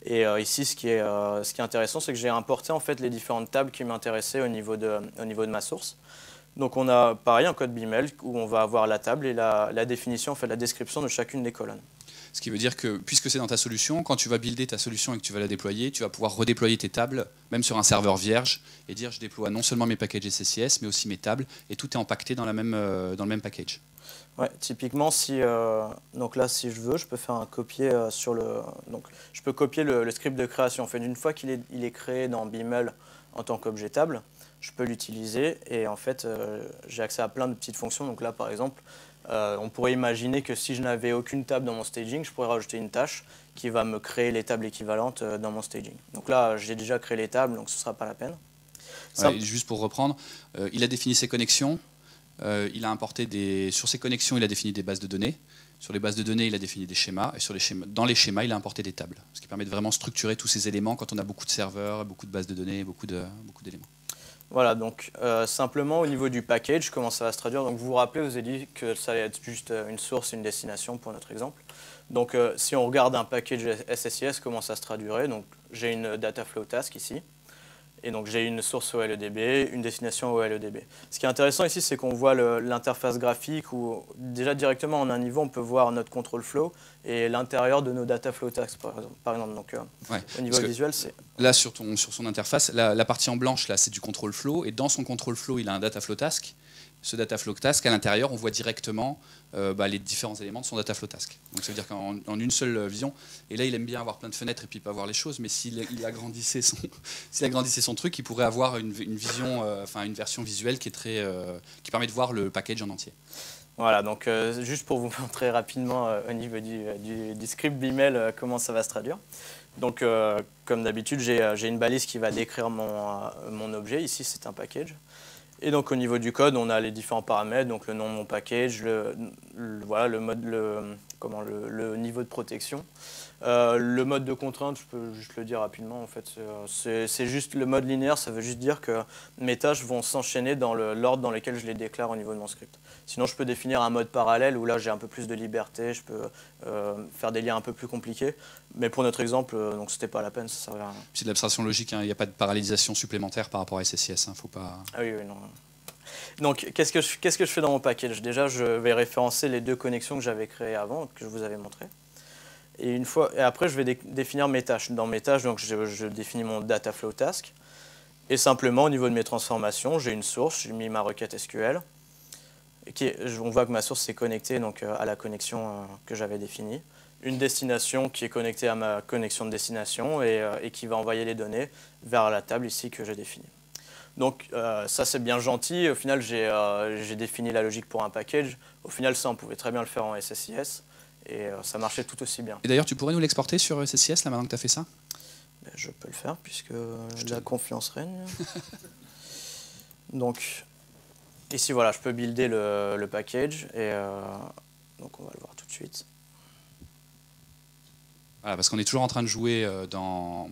Et ici ce qui est intéressant, c'est que j'ai importé en fait les différentes tables qui m'intéressaient au niveau de ma source. Donc on a pareil un code BIML où on va avoir la table et la définition, en fait la description de chacune des colonnes. Ce qui veut dire que, puisque c'est dans ta solution, quand tu vas builder ta solution et que tu vas la déployer, tu vas pouvoir redéployer tes tables, même sur un serveur vierge, et dire je déploie non seulement mes packages SSIS, mais aussi mes tables, et tout est empaqueté dans le même package. Ouais, typiquement, donc là, si je veux, je peux faire un copier donc, je peux copier le script de création. En fait, une fois qu'il est créé dans BIML en tant qu'objet table, je peux l'utiliser, et en fait, j'ai accès à plein de petites fonctions. Donc là, par exemple, on pourrait imaginer que si je n'avais aucune table dans mon staging, je pourrais rajouter une tâche qui va me créer les tables équivalentes dans mon staging. Donc là, j'ai déjà créé les tables, donc ce ne sera pas la peine. Ouais, juste pour reprendre, il a défini ses connexions, il a importé sur ses connexions, il a défini des bases de données. Sur les bases de données, il a défini des schémas, et dans les schémas, il a importé des tables. Ce qui permet de vraiment structurer tous ces éléments quand on a beaucoup de serveurs, beaucoup de bases de données, beaucoup d'éléments. Voilà, donc simplement au niveau du package, comment ça va se traduire. Donc vous vous rappelez, je vous ai dit que ça allait être juste une source et une destination pour notre exemple. Donc si on regarde un package SSIS, comment ça se traduirait. Donc j'ai une data flow task ici. Et donc j'ai une source OLEDB, une destination OLEDB. Ce qui est intéressant ici, c'est qu'on voit l'interface graphique où déjà directement en un niveau, on peut voir notre control flow et l'intérieur de nos data flow tasks, par exemple. Donc au niveau visuel, c'est... Là, sur son interface, la partie en blanche, là, c'est du control flow. Et dans son control flow, il a un data flow task. Ce data flow task, à l'intérieur, on voit directement les différents éléments de son data flow task. Donc ça veut dire qu'en une seule vision, et là il aime bien avoir plein de fenêtres et puis pas voir les choses, mais s'il agrandissait son truc, il pourrait avoir une vision, une version visuelle qui qui permet de voir le package en entier. Voilà, donc juste pour vous montrer rapidement au niveau du script BIML comment ça va se traduire. Donc comme d'habitude, j'ai une balise qui va décrire mon objet. Ici, c'est un package. Et donc au niveau du code, on a les différents paramètres, donc le nom de mon package, le le niveau de protection. Le mode de contrainte, je peux juste le dire rapidement, en fait, c'est juste le mode linéaire, ça veut juste dire que mes tâches vont s'enchaîner dans l'ordre dans lequel je les déclare au niveau de mon script. Sinon, je peux définir un mode parallèle où là, j'ai un peu plus de liberté, je peux faire des liens un peu plus compliqués. Mais pour notre exemple, donc c'était pas la peine, ça servait à rien. C'est de l'abstraction logique, hein, il n'y a pas de parallélisation supplémentaire par rapport à SSIS. Faut pas... Ah oui, oui, non. Donc, qu'est-ce que je fais dans mon package? Déjà, je vais référencer les 2 connexions que j'avais créées avant, que je vous avais montrées. Et après, je vais définir mes tâches. Dans mes tâches, donc, je définis mon data flow task. Et simplement, au niveau de mes transformations, j'ai une source, j'ai mis ma requête SQL. On voit que ma source est connectée donc, à la connexion que j'avais définie. Une destination qui est connectée à ma connexion de destination et qui va envoyer les données vers la table ici que j'ai définie. Donc ça c'est bien gentil, au final j'ai défini la logique pour un package, au final ça on pouvait très bien le faire en SSIS et ça marchait tout aussi bien. Et d'ailleurs tu pourrais nous l'exporter sur SSIS là maintenant que tu as fait ça? Ben, je peux le faire puisque la confiance règne. Donc ici voilà, je peux builder le package et donc on va le voir tout de suite. Voilà, parce qu'on est toujours en train de jouer dans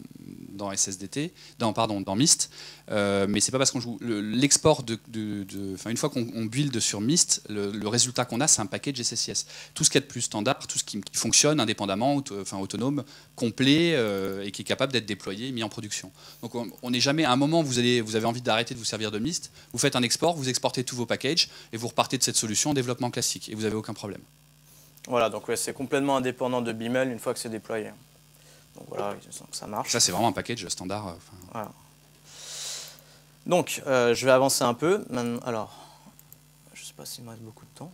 SSDT, dans Mist, mais c'est pas parce qu'on joue l'export une fois qu'on build sur Mist, le résultat qu'on a, c'est un package SSIS. Tout ce qu'il y a de plus standard, tout ce qui fonctionne indépendamment, autonome, complet et qui est capable d'être déployé et mis en production. Donc on n'est jamais à un moment vous avez envie d'arrêter de vous servir de Mist, vous faites un export, vous exportez tous vos packages et vous repartez de cette solution en développement classique et vous n'avez aucun problème. Voilà, donc ouais, c'est complètement indépendant de Beaml une fois que c'est déployé. Donc voilà, ça marche. Ça, c'est vraiment un package standard. Voilà. Donc, je vais avancer un peu. Alors, je ne sais pas s'il me reste beaucoup de temps.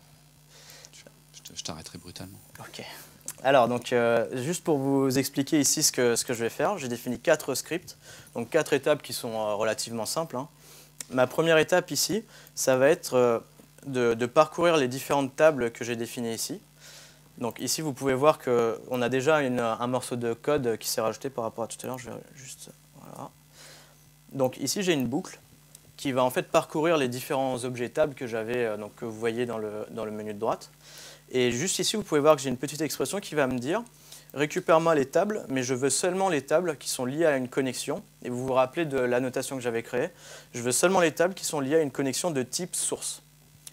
Je t'arrêterai brutalement. Ok. Alors, donc, juste pour vous expliquer ici ce que je vais faire, j'ai défini 4 scripts, donc 4 étapes qui sont relativement simples. Hein. Ma première étape ici, ça va être de parcourir les différentes tables que j'ai définies ici. Donc ici, vous pouvez voir qu'on a déjà un morceau de code qui s'est rajouté par rapport à tout à l'heure. Je vais juste... Voilà. Donc ici, j'ai une boucle qui va en fait parcourir les différents objets tables que j'avais, que vous voyez dans le menu de droite. Et juste ici, vous pouvez voir que j'ai une petite expression qui va me dire « Récupère-moi les tables, mais je veux seulement les tables qui sont liées à une connexion. » Et vous vous rappelez de la notation que j'avais créée. Je veux seulement les tables qui sont liées à une connexion de type source.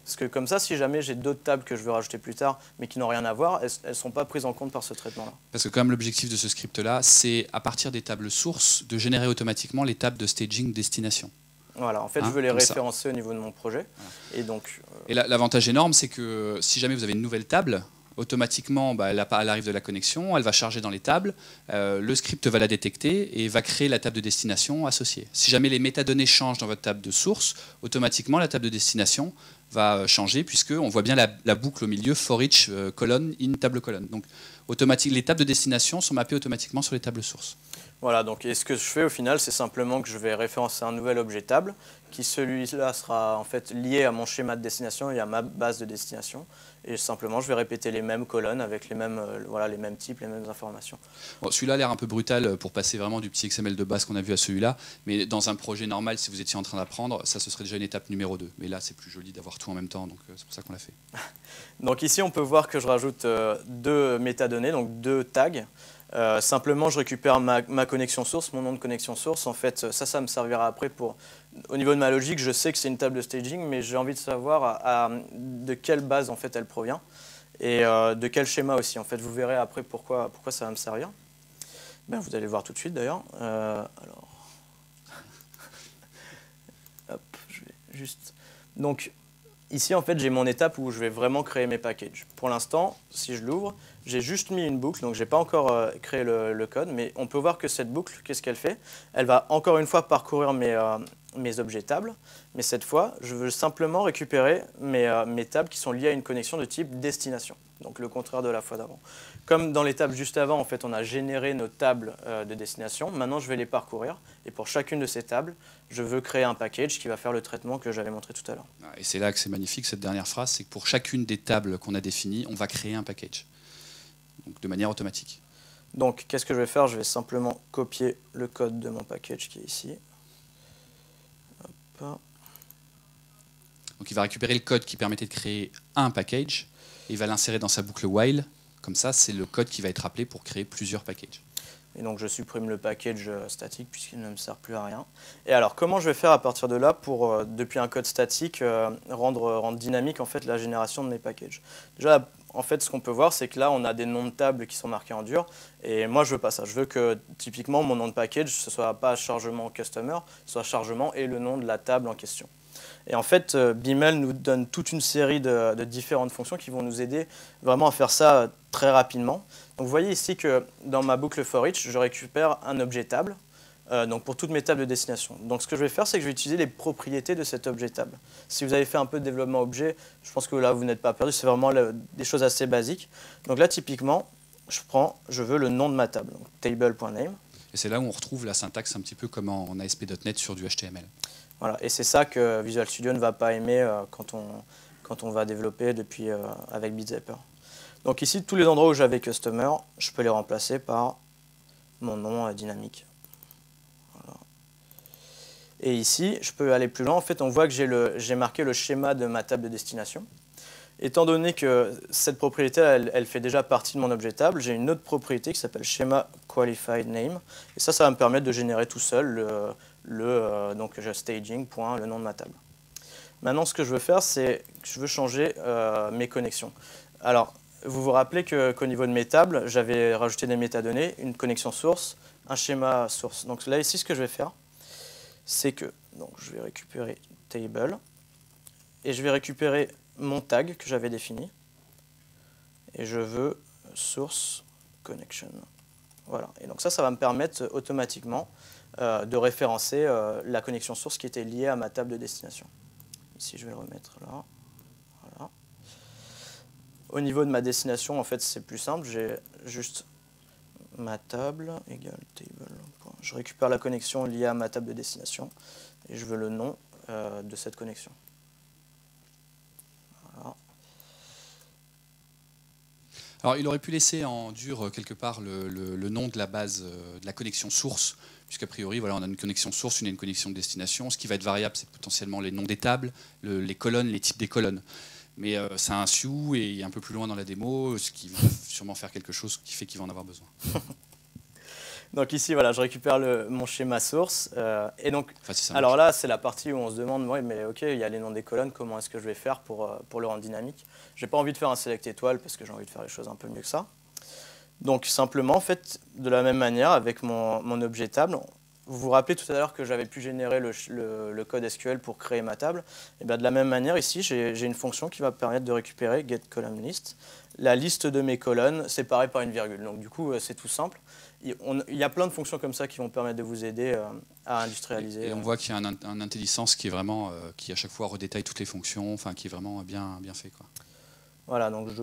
Parce que comme ça, si jamais j'ai d'autres tables que je veux rajouter plus tard, mais qui n'ont rien à voir, elles ne sont pas prises en compte par ce traitement-là. Parce que quand même l'objectif de ce script-là, c'est à partir des tables sources de générer automatiquement les tables de staging destination. Voilà, en fait, je veux les référencer au niveau de mon projet. Voilà. Et donc, et l'avantage énorme, c'est que si jamais vous avez une nouvelle table, automatiquement, elle arrive de la connexion, elle va charger dans les tables, le script va la détecter et va créer la table de destination associée. Si jamais les métadonnées changent dans votre table de source, automatiquement la table de destination va changer puisqu'on voit bien la boucle au milieu, for each colonne in table colonne. Donc les tables de destination sont mappées automatiquement sur les tables sources. Voilà, donc et ce que je fais au final, c'est simplement que je vais référencer un nouvel objet table qui celui-là sera en fait lié à mon schéma de destination et à ma base de destination. Et simplement, je vais répéter les mêmes colonnes avec les mêmes types, les mêmes informations. Bon, celui-là a l'air un peu brutal pour passer vraiment du petit XML de base qu'on a vu à celui-là. Mais dans un projet normal, si vous étiez en train d'apprendre, ça, ce serait déjà une étape numéro 2. Mais là, c'est plus joli d'avoir tout en même temps, donc c'est pour ça qu'on l'a fait. Donc ici, on peut voir que je rajoute 2 métadonnées, donc 2 tags. Simplement, je récupère ma connexion source, mon nom de connexion source. En fait, ça me servira après pour... Au niveau de ma logique, je sais que c'est une table de staging, mais j'ai envie de savoir de quelle base en fait, elle provient et de quel schéma aussi. En fait, vous verrez après pourquoi ça va me servir. Ben, vous allez voir tout de suite d'ailleurs. Alors, hop, je vais juste... Donc, ici, en fait, j'ai mon étape où je vais vraiment créer mes packages. Pour l'instant, si je l'ouvre, j'ai juste mis une boucle, donc je n'ai pas encore créé le code, mais on peut voir que cette boucle, qu'est-ce qu'elle fait? Elle va encore une fois parcourir mes objets tables, mais cette fois, je veux simplement récupérer mes tables qui sont liées à une connexion de type destination, donc le contraire de la fois d'avant. Comme dans l'étape juste avant, en fait, on a généré nos tables de destination, maintenant je vais les parcourir, et pour chacune de ces tables, je veux créer un package qui va faire le traitement que j'avais montré tout à l'heure. Et c'est là que c'est magnifique, cette dernière phrase, c'est que pour chacune des tables qu'on a définies, on va créer un package. Donc de manière automatique. Donc, qu'est-ce que je vais faire? Je vais simplement copier le code de mon package qui est ici. Hop. Donc il va récupérer le code qui permettait de créer un package, et il va l'insérer dans sa boucle while Comme ça, c'est le code qui va être appelé pour créer plusieurs packages. Et donc je supprime le package statique puisqu'il ne me sert plus à rien. Et alors comment je vais faire à partir de là pour, depuis un code statique, rendre dynamique en fait la génération de mes packages. Déjà, en fait, ce qu'on peut voir, c'est que là, on a des noms de tables qui sont marqués en dur. Et moi, je veux pas ça. Je veux que typiquement mon nom de package, ce soit pas chargement customer, ce soit chargement et le nom de la table en question. Et en fait, Beaml nous donne toute une série de différentes fonctions qui vont nous aider vraiment à faire ça très rapidement. Donc vous voyez ici que dans ma boucle for each, je récupère un objet table donc pour toutes mes tables de destination. Donc ce que je vais faire, c'est que je vais utiliser les propriétés de cet objet table. Si vous avez fait un peu de développement objet, je pense que là, vous n'êtes pas perdu. C'est vraiment des choses assez basiques. Donc là, typiquement, je veux le nom de ma table, donc table.name. Et c'est là où on retrouve la syntaxe un petit peu comme en ASP.NET sur du HTML. Voilà, et c'est ça que Visual Studio ne va pas aimer quand on va développer avec BitZapper. Donc ici, tous les endroits où j'avais Customer, je peux les remplacer par mon nom dynamique. Voilà. Et ici, je peux aller plus loin. En fait, on voit que j'ai marqué le schéma de ma table de destination. Étant donné que cette propriété, elle fait déjà partie de mon objet table, j'ai une autre propriété qui s'appelle Schema Qualified Name. Et ça va me permettre de générer tout seul donc staging, le nom de ma table. Maintenant, ce que je veux faire, c'est que je veux changer mes connexions. Alors, vous vous rappelez qu'au niveau de mes tables, j'avais rajouté des métadonnées, une connexion source, un schéma source. Donc là, ici, ce que je vais faire, c'est que je vais récupérer table et je vais récupérer mon tag que j'avais défini et je veux source connection. Voilà. Et donc ça va me permettre automatiquement de référencer la connexion source qui était liée à ma table de destination. Ici, je vais le remettre là. Voilà. Au niveau de ma destination, en fait, c'est plus simple. J'ai juste ma table égale table. Je récupère la connexion liée à ma table de destination et je veux le nom de cette connexion. Voilà. Alors, il aurait pu laisser en dur quelque part le nom de la base de la connexion source, puisqu'a priori, voilà, on a une connexion source, une connexion de destination. Ce qui va être variable, c'est potentiellement les noms des tables, les colonnes, les types des colonnes. Mais c'est un sioux et un peu plus loin dans la démo, ce qui va sûrement faire quelque chose qui fait qu'il va en avoir besoin. Donc ici, voilà, je récupère mon schéma source. Et donc, enfin, alors là, c'est la partie où on se demande, ouais, mais ok, il y a les noms des colonnes, comment est-ce que je vais faire pour le rendre dynamique? J'ai pas envie de faire un select étoile parce que j'ai envie de faire les choses un peu mieux que ça. Donc simplement, en fait, de la même manière, avec mon objet table, vous vous rappelez tout à l'heure que j'avais pu générer le code SQL pour créer ma table. Et bien de la même manière, ici, j'ai une fonction qui va permettre de récupérer getColumnList. La liste de mes colonnes séparée par une virgule. Donc du coup, c'est tout simple. Il y a plein de fonctions comme ça qui vont permettre de vous aider à industrialiser. Et on voit qu'il y a un IntelliSense qui est vraiment, qui à chaque fois redétaille toutes les fonctions, enfin qui est vraiment bien fait, quoi. Voilà, donc je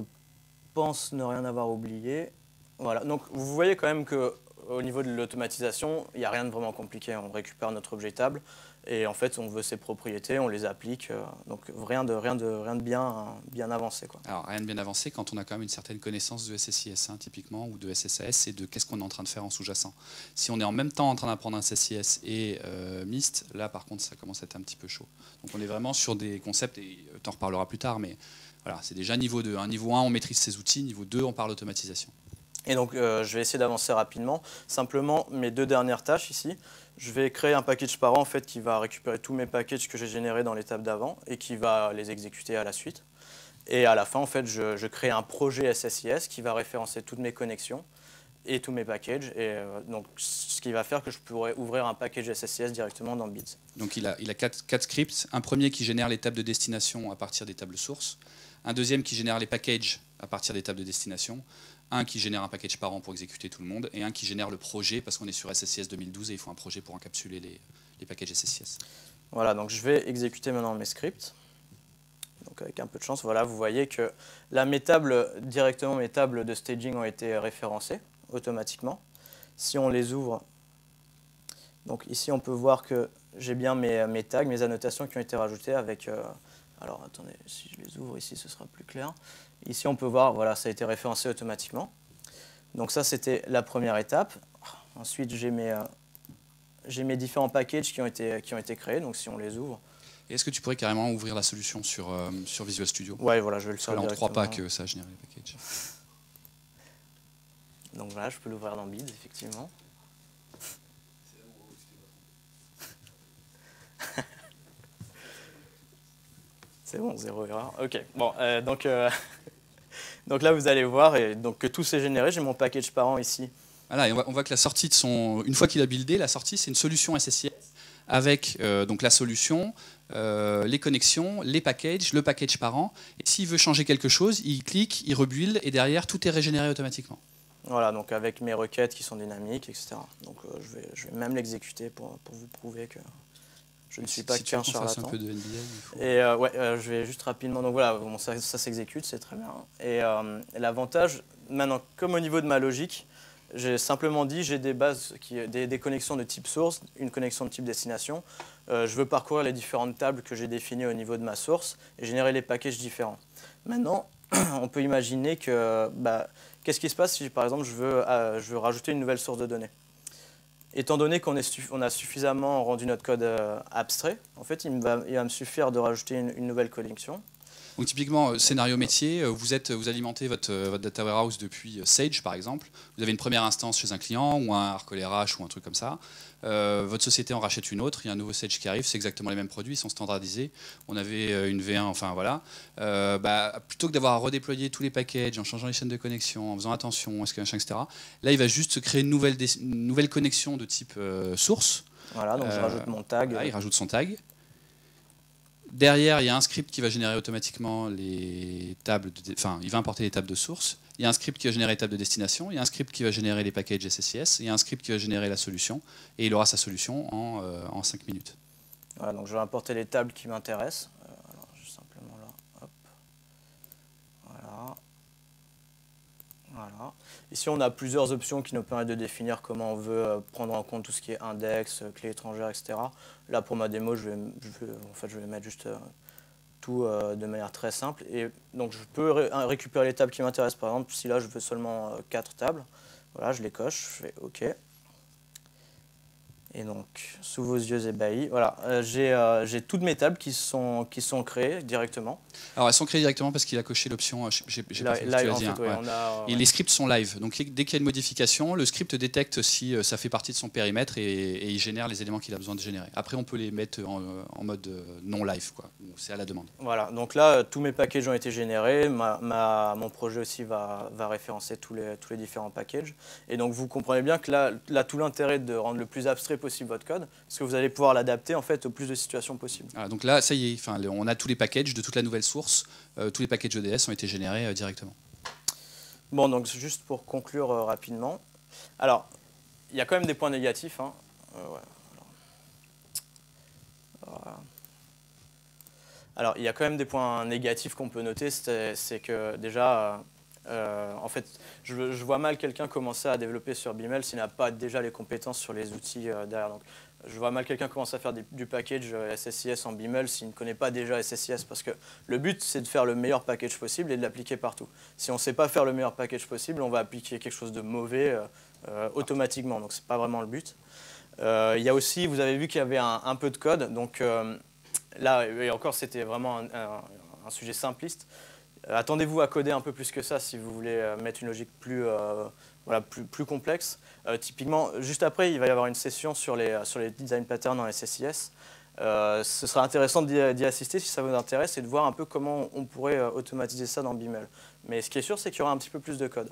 pense ne rien avoir oublié. Voilà, donc vous voyez quand même qu'au niveau de l'automatisation, il n'y a rien de vraiment compliqué. On récupère notre objet table et en fait, on veut ses propriétés, on les applique. Donc rien de bien avancé, quoi. Alors rien de bien avancé quand on a quand même une certaine connaissance de SSIS, hein, typiquement, ou de SSAS, et de qu'est-ce qu'on est en train de faire en sous-jacent. Si on est en même temps en train d'apprendre un SSIS et MIST, là par contre, ça commence à être un petit peu chaud. Donc on est vraiment sur des concepts, et tu en reparleras plus tard, mais voilà, c'est déjà niveau 2. Hein. Niveau 1, on maîtrise ses outils. Niveau 2, on parle d'automatisation. Et donc, je vais essayer d'avancer rapidement. Simplement, mes deux dernières tâches ici, je vais créer un package parent en fait, qui va récupérer tous mes packages que j'ai générés dans l'étape d'avant et qui va les exécuter à la suite. Et à la fin, en fait, je crée un projet SSIS qui va référencer toutes mes connexions et tous mes packages. Et donc, ce qui va faire que je pourrai ouvrir un package SSIS directement dans Bits. Donc, il a quatre scripts. Un premier qui génère les tables de destination à partir des tables sources. Un deuxième qui génère les packages à partir des tables de destination. Un qui génère un package parent pour exécuter tout le monde. Et un qui génère le projet, parce qu'on est sur SSIS 2012 et il faut un projet pour encapsuler les packages SSIS. Voilà, donc je vais exécuter maintenant mes scripts. Donc avec un peu de chance, voilà, vous voyez que là, directement mes tables de staging ont été référencées automatiquement. Si on les ouvre, donc ici on peut voir que j'ai bien mes tags, mes annotations qui ont été rajoutées avec... alors attendez, si je les ouvre ici, ce sera plus clair. Ici on peut voir, voilà, ça a été référencé automatiquement. Donc ça c'était la première étape. Ensuite j'ai mes différents packages qui ont été créés, donc si on les ouvre... Est-ce que tu pourrais carrément ouvrir la solution sur Visual Studio? Ouais, voilà, je vais le faire directement. Là, on ne croit pas directement. que ça génère les packages. Donc voilà, je peux l'ouvrir dans Bid, effectivement. C'est bon, 0 erreur. Ok, bon, donc là vous allez voir et donc que tout s'est généré. J'ai mon package parent ici. Voilà, et on voit que la sortie de une fois qu'il a buildé, la sortie c'est une solution SSIS avec donc la solution, les connexions, les packages, le package parent. Et s'il veut changer quelque chose, il clique, il rebuild et derrière tout est régénéré automatiquement. Voilà, donc avec mes requêtes qui sont dynamiques, etc. Donc je vais même l'exécuter pour vous prouver que je ne suis pas qu'un charlatan. Un peu de NBI, et je vais juste rapidement. Donc voilà, bon, ça s'exécute, c'est très bien. Et l'avantage, maintenant, comme au niveau de ma logique, j'ai simplement dit j'ai des bases, des connexions de type source, une connexion de type destination. Je veux parcourir les différentes tables que j'ai définies au niveau de ma source et générer les packages différents. Maintenant, on peut imaginer que qu'est-ce qui se passe si, par exemple, je veux rajouter une nouvelle source de données. Étant donné qu'on a suffisamment rendu notre code abstrait, en fait, il va me suffire de rajouter une nouvelle connexion. Donc typiquement, scénario métier, vous alimentez votre data warehouse depuis Sage par exemple, vous avez une première instance chez un client ou un Arcole RH ou un truc comme ça, votre société en rachète une autre, il y a un nouveau Sage qui arrive, c'est exactement les mêmes produits, ils sont standardisés, on avait une V1, enfin voilà, plutôt que d'avoir à redéployer tous les packages en changeant les chaînes de connexion, en faisant attention, etc., là il va juste se créer une nouvelle connexion de type source. Voilà, donc je rajoute mon tag. Là, il rajoute son tag. Derrière, il y a un script qui va générer automatiquement les tables, il va importer les tables de source. Il y a un script qui va générer les tables de destination. Il y a un script qui va générer les packages SSIS. Il y a un script qui va générer la solution. Et il aura sa solution en 5 minutes. Voilà, donc je vais importer les tables qui m'intéressent. Alors, juste simplement là, hop. Voilà. Voilà. Ici, on a plusieurs options qui nous permettent de définir comment on veut prendre en compte tout ce qui est index, clé étrangère, etc. Là, pour ma démo, je vais mettre juste tout de manière très simple. Et donc, je peux récupérer les tables qui m'intéressent. Par exemple, si là, je veux seulement 4 tables, voilà, je les coche, je fais OK. Et donc, sous vos yeux ébahis, voilà, j'ai toutes mes tables qui sont créées directement. Alors, elles sont créées directement parce qu'il a coché l'option Et les scripts sont live. Donc, dès qu'il y a une modification, le script détecte si ça fait partie de son périmètre et il génère les éléments qu'il a besoin de générer. Après, on peut les mettre en mode non live, quoi. C'est à la demande. Voilà, donc là, tous mes packages ont été générés. Mon projet aussi va référencer tous les différents packages. Et donc, vous comprenez bien que là tout l'intérêt de rendre le plus abstrait possible votre code, parce que vous allez pouvoir l'adapter en fait au plus de situations possibles. Ah, donc là, ça y est, on a tous les packages de toute la nouvelle source, tous les packages ODS ont été générés directement. Bon, donc juste pour conclure rapidement. Alors, il y a quand même des points négatifs. Hein. Voilà. Alors, il y a quand même des points négatifs qu'on peut noter, c'est que déjà, en fait, je vois mal quelqu'un commencer à développer sur Beaml s'il n'a pas déjà les compétences sur les outils derrière. Donc, je vois mal quelqu'un commencer à faire du package SSIS en Beaml s'il ne connaît pas déjà SSIS, parce que le but, c'est de faire le meilleur package possible et de l'appliquer partout. Si on ne sait pas faire le meilleur package possible, on va appliquer quelque chose de mauvais automatiquement, donc ce n'est pas vraiment le but. Il y a aussi, vous avez vu qu'il y avait un peu de code, donc là, et encore, c'était vraiment un sujet simpliste. Attendez-vous à coder un peu plus que ça si vous voulez mettre une logique plus complexe. Typiquement, juste après, il va y avoir une session sur les design patterns en SSIS. Ce sera intéressant d'y assister si ça vous intéresse et de voir un peu comment on pourrait automatiser ça dans Beaml. Mais ce qui est sûr, c'est qu'il y aura un petit peu plus de code.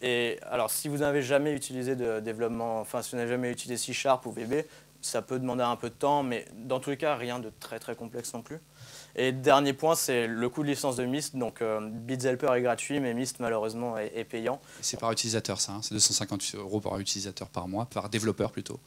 Et alors, si vous n'avez jamais utilisé de développement, enfin, si vous n'avez jamais utilisé C# ou VB, ça peut demander un peu de temps, mais dans tous les cas, rien de très très complexe non plus. Et dernier point, c'est le coût de licence de Mist. Donc, BitHelper est gratuit, mais Mist, malheureusement, est payant. C'est par utilisateur, ça. Hein. C'est 250 € par utilisateur par mois, par développeur plutôt.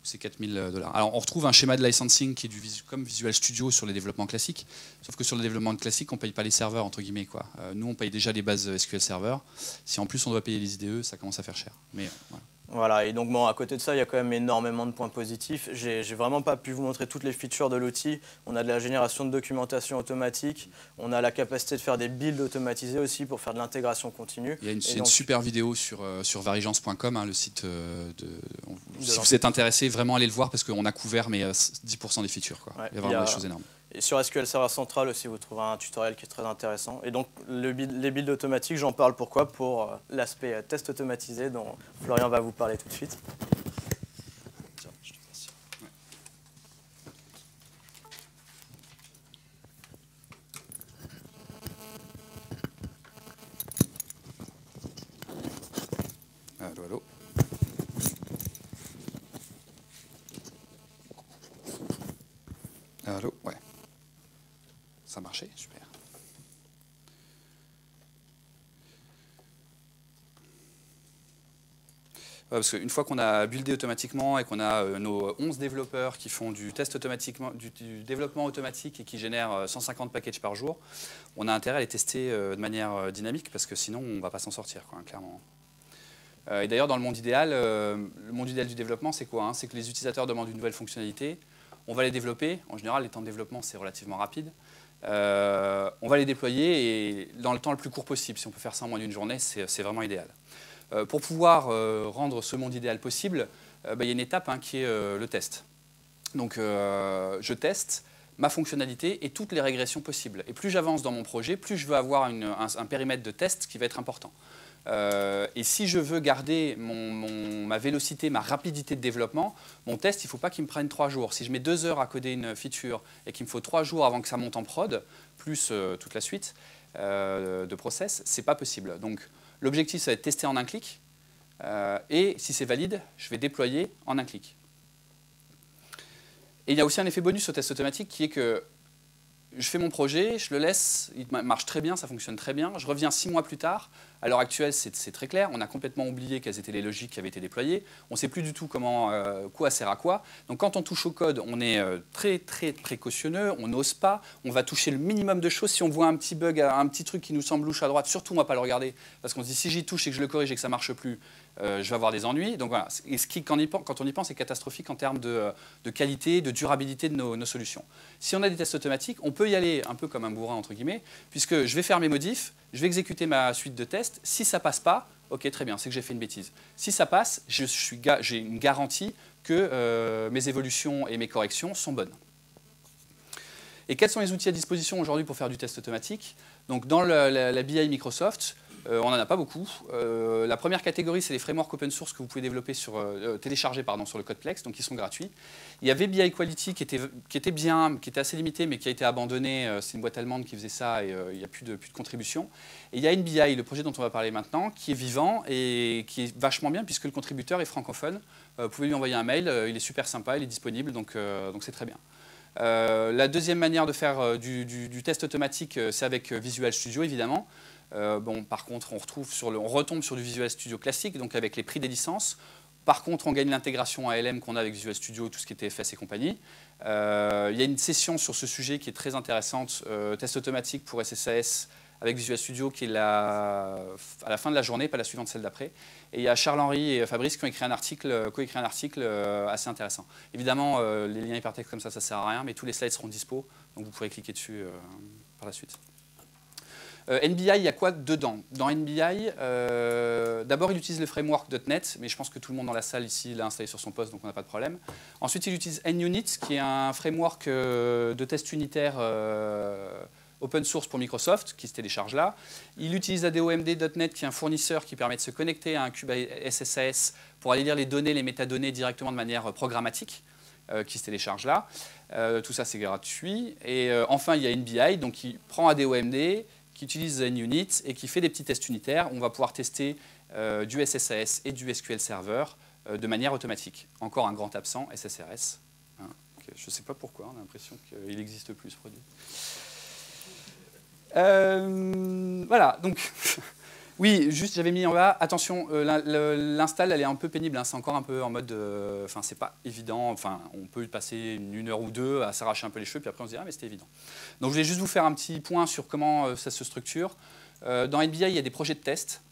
C'est 4 000 $. Alors, on retrouve un schéma de licensing qui est comme Visual Studio sur les développements classiques. Sauf que sur le développement classique, on ne paye pas les serveurs, entre guillemets, quoi. Nous, on paye déjà les bases SQL Server. Si en plus on doit payer les IDE, ça commence à faire cher. Mais voilà. Voilà, et donc bon, à côté de ça, il y a quand même énormément de points positifs. J'ai vraiment pas pu vous montrer toutes les features de l'outil. On a de la génération de documentation automatique, on a la capacité de faire des builds automatisés aussi pour faire de l'intégration continue. Il y a une super vidéo sur varigence.com, hein, le site si vous êtes intéressé, vraiment allez le voir parce qu'on a couvert 10% des features. Quoi. Ouais, il y a vraiment des choses énormes. Et sur SQL Server Central aussi, vous trouverez un tutoriel qui est très intéressant. Et donc, les builds automatiques, j'en parle pourquoi? Pour l'aspect test automatisé dont Florian va vous parler tout de suite. Allô, allô. Allô, ouais. Ça marchait, super. Ouais, parce qu'une fois qu'on a buildé automatiquement et qu'on a nos 11 développeurs qui font du test automatiquement, du développement automatique et qui génèrent 150 packages par jour, on a intérêt à les tester de manière dynamique parce que sinon on ne va pas s'en sortir, quoi, clairement. Et d'ailleurs, dans le monde idéal du développement, c'est quoi, hein? C'est que les utilisateurs demandent une nouvelle fonctionnalité, on va les développer. En général, les temps de développement, c'est relativement rapide. On va les déployer et dans le temps le plus court possible. Si on peut faire ça en moins d'une journée, c'est vraiment idéal. Pour pouvoir rendre ce monde idéal possible, il y a une étape, hein, qui est le test. Donc, je teste ma fonctionnalité et toutes les régressions possibles. Et plus j'avance dans mon projet, plus je veux avoir un périmètre de test qui va être important. Et si je veux garder ma vélocité, ma rapidité de développement, mon test, il ne faut pas qu'il me prenne 3 jours. Si je mets 2 heures à coder une feature et qu'il me faut 3 jours avant que ça monte en prod, plus toute la suite de process, ce n'est pas possible. Donc l'objectif, ça va être tester en un clic. Et si c'est valide, je vais déployer en un clic. Et il y a aussi un effet bonus au test automatique qui est que je fais mon projet, je le laisse, il marche très bien, ça fonctionne très bien. Je reviens 6 mois plus tard. À l'heure actuelle, c'est très clair. On a complètement oublié quelles étaient les logiques qui avaient été déployées. On ne sait plus du tout quoi sert à quoi. Donc quand on touche au code, on est très très précautionneux, on n'ose pas, on va toucher le minimum de choses. Si on voit un petit bug, un petit truc qui nous semble louche à droite, surtout on ne va pas le regarder. Parce qu'on se dit si j'y touche et que je le corrige et que ça ne marche plus, je vais avoir des ennuis. Donc voilà, et ce qui, quand on y pense, est catastrophique en termes de qualité, de durabilité de nos solutions. Si on a des tests automatiques, on peut y aller un peu comme un bourrin, entre guillemets, puisque je vais faire mes modifs, je vais exécuter ma suite de tests. Si ça ne passe pas, ok, très bien, c'est que j'ai fait une bêtise. Si ça passe, j'ai une garantie que mes évolutions et mes corrections sont bonnes. Et quels sont les outils à disposition aujourd'hui pour faire du test automatique? Donc dans la BI Microsoft, on n'en a pas beaucoup. La première catégorie, c'est les frameworks open source que vous pouvez développer télécharger sur le Codeplex, donc ils sont gratuits. Il y avait BI Quality qui était bien, qui était assez limité, mais qui a été abandonné. C'est une boîte allemande qui faisait ça et il n'y a plus de contribution. Et il y a NBI, le projet dont on va parler maintenant, qui est vivant et qui est vachement bien puisque le contributeur est francophone. Vous pouvez lui envoyer un mail, il est super sympa, il est disponible, donc c'est très bien. La deuxième manière de faire du test automatique, c'est avec Visual Studio, évidemment. Par contre, on retombe sur du Visual Studio classique, donc avec les prix des licences. Par contre, on gagne l'intégration ALM qu'on a avec Visual Studio, tout ce qui est TFS et compagnie. Il y a une session sur ce sujet qui est très intéressante, test automatique pour SSAS avec Visual Studio, qui est à la fin de la journée, pas la suivante, celle d'après. Et il y a Charles-Henri et Fabrice qui ont coécrit un article assez intéressant. Évidemment, les liens hypertextes comme ça ne sert à rien, mais tous les slides seront dispo, donc vous pourrez cliquer dessus par la suite. NBI, il y a quoi dedans? Dans NBI, d'abord, il utilise le framework .NET, mais je pense que tout le monde dans la salle ici l'a installé sur son poste, donc on n'a pas de problème. Ensuite, il utilise NUnit, qui est un framework de test unitaire open source pour Microsoft, qui se télécharge là. Il utilise ADOMD.NET, qui est un fournisseur qui permet de se connecter à un cube SSAS pour aller lire les données, les métadonnées directement de manière programmatique, qui se télécharge là. Tout ça, c'est gratuit. Et enfin, il y a NBI, donc qui prend ADOMD, qui utilise NUnit et qui fait des petits tests unitaires. On va pouvoir tester du SSAS et du SQL Server de manière automatique. Encore un grand absent, SSRS. Hein, je ne sais pas pourquoi, on a l'impression qu'il n'existe plus ce produit. Voilà, donc, oui, juste j'avais mis en bas, attention, l'install, elle est un peu pénible, hein, c'est encore un peu en mode, enfin, c'est pas évident, enfin, on peut y passer une heure ou deux à s'arracher un peu les cheveux, puis après on se dit, ah, mais c'était évident. Donc, je voulais juste vous faire un petit point sur comment ça se structure. Dans NBI, il y a des projets de test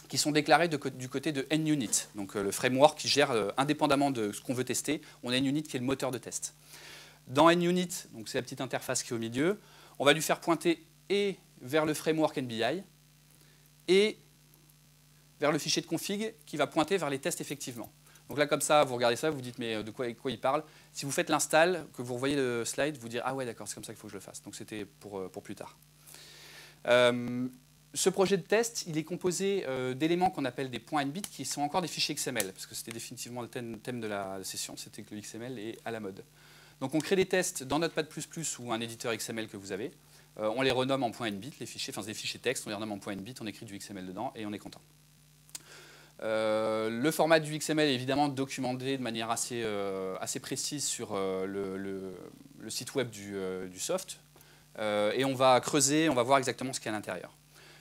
qui sont déclarés du côté de NUnit, donc le framework qui gère indépendamment de ce qu'on veut tester. On a NUnit qui est le moteur de test. Dans NUnit, donc c'est la petite interface qui est au milieu, on va lui faire pointer et vers le framework NBI et vers le fichier de config qui va pointer vers les tests effectivement. Donc là, comme ça, vous regardez ça, vous dites, mais de quoi il parle? Si vous faites l'install, que vous revoyez le slide, vous direz, ah ouais, d'accord, c'est comme ça qu'il faut que je le fasse. Donc c'était pour plus tard. Ce projet de test, il est composé d'éléments qu'on appelle des points NBit, qui sont encore des fichiers XML, parce que c'était définitivement le thème de la session, c'était que le XML est à la mode. Donc on crée des tests dans Notepad++ ou un éditeur XML que vous avez. On les renomme en point .nbit, les fichiers, enfin c'est des fichiers texte, on les renomme en point .nbit, on écrit du XML dedans et on est content. Le format du XML est évidemment documenté de manière assez précise sur le site web du soft. Et on va creuser, on va voir exactement ce qu'il y a à l'intérieur.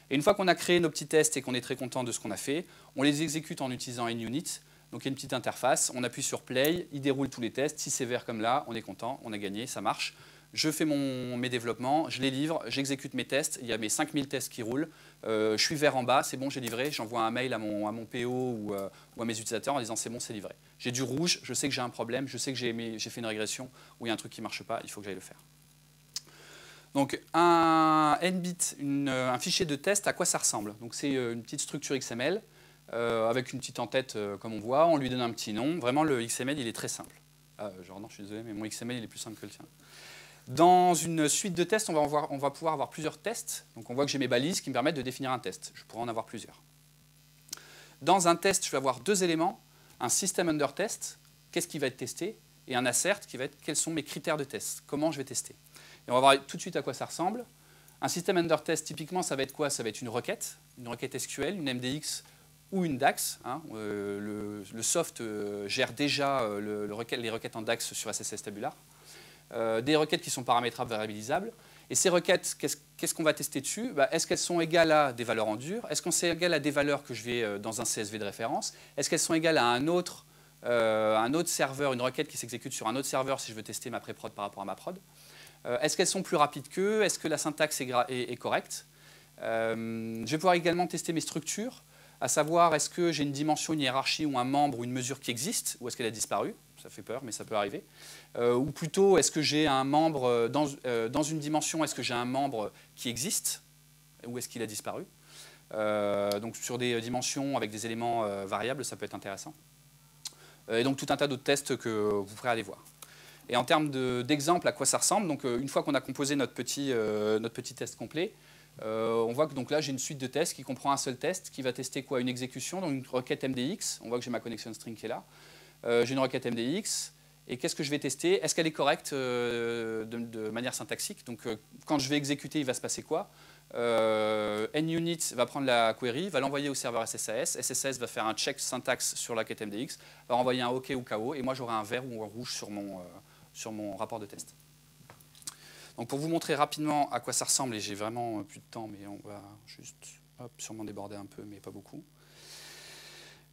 Et une fois qu'on a créé nos petits tests et qu'on est très content de ce qu'on a fait, on les exécute en utilisant NUnit. Donc il y a une petite interface, on appuie sur Play, il déroule tous les tests. Si c'est vert comme là, on est content, on a gagné, ça marche. Je fais mes développements, je les livre, j'exécute mes tests. Il y a mes 5000 tests qui roulent. Je suis vert en bas, c'est bon, j'ai livré. J'envoie un mail à mon PO ou à mes utilisateurs en disant c'est bon, c'est livré. J'ai du rouge, je sais que j'ai un problème, je sais que j'ai fait une régression ou il y a un truc qui ne marche pas, il faut que j'aille le faire. Donc un NBit, un fichier de test, à quoi ça ressemble? Donc c'est une petite structure XML avec une petite en-tête comme on voit. On lui donne un petit nom. Vraiment, le XML, il est très simple. Jordan, je suis désolé, mais mon XML, il est plus simple que le tien. Dans une suite de tests, on va pouvoir avoir plusieurs tests. Donc on voit que j'ai mes balises qui me permettent de définir un test. Je pourrais en avoir plusieurs. Dans un test, je vais avoir deux éléments. Un system under test, qu'est-ce qui va être testé, et un assert qui va être quels sont mes critères de test, comment je vais tester. Et on va voir tout de suite à quoi ça ressemble. Un system under test, typiquement, ça va être quoi? Ça va être une requête SQL, une MDX ou une DAX. Hein. Le soft gère déjà les requêtes en DAX sur SSS Tabular. Des requêtes qui sont paramétrables, variabilisables. Et ces requêtes, qu'est-ce qu'on va tester dessus? Est-ce qu'elles sont égales à des valeurs en dur? Est-ce qu'elles sont égales à des valeurs que je vais dans un CSV de référence? Est-ce qu'elles sont égales à un autre serveur, une requête qui s'exécute sur un autre serveur si je veux tester ma pré-prod par rapport à ma prod? Est-ce qu'elles sont plus rapides qu'eux? Est-ce que la syntaxe est correcte? Je vais pouvoir également tester mes structures, à savoir est-ce que j'ai une dimension, une hiérarchie ou un membre ou une mesure qui existe, ou est-ce qu'elle a disparu? Ça fait peur, mais ça peut arriver. Ou plutôt, est-ce que j'ai un membre dans une dimension, est-ce que j'ai un membre qui existe, ou est-ce qu'il a disparu? Donc sur des dimensions avec des éléments variables, ça peut être intéressant. Et donc tout un tas d'autres tests que vous pourrez aller voir. Et en termes d'exemple, à quoi ça ressemble, donc une fois qu'on a composé notre petit test complet, on voit que donc là j'ai une suite de tests qui comprend un seul test qui va tester quoi? Une exécution, donc une requête MDX. On voit que j'ai ma connection string qui est là. J'ai une requête MDX. Et qu'est-ce que je vais tester? Est-ce qu'elle est correcte de manière syntaxique? Donc quand je vais exécuter, il va se passer quoi? NUnit va prendre la query, va l'envoyer au serveur SSAS. SSAS va faire un check syntaxe sur la requête MDX, va renvoyer un OK ou KO, et moi j'aurai un vert ou un rouge sur mon rapport de test. Donc pour vous montrer rapidement à quoi ça ressemble, et j'ai vraiment plus de temps, mais on va juste sûrement déborder un peu, mais pas beaucoup.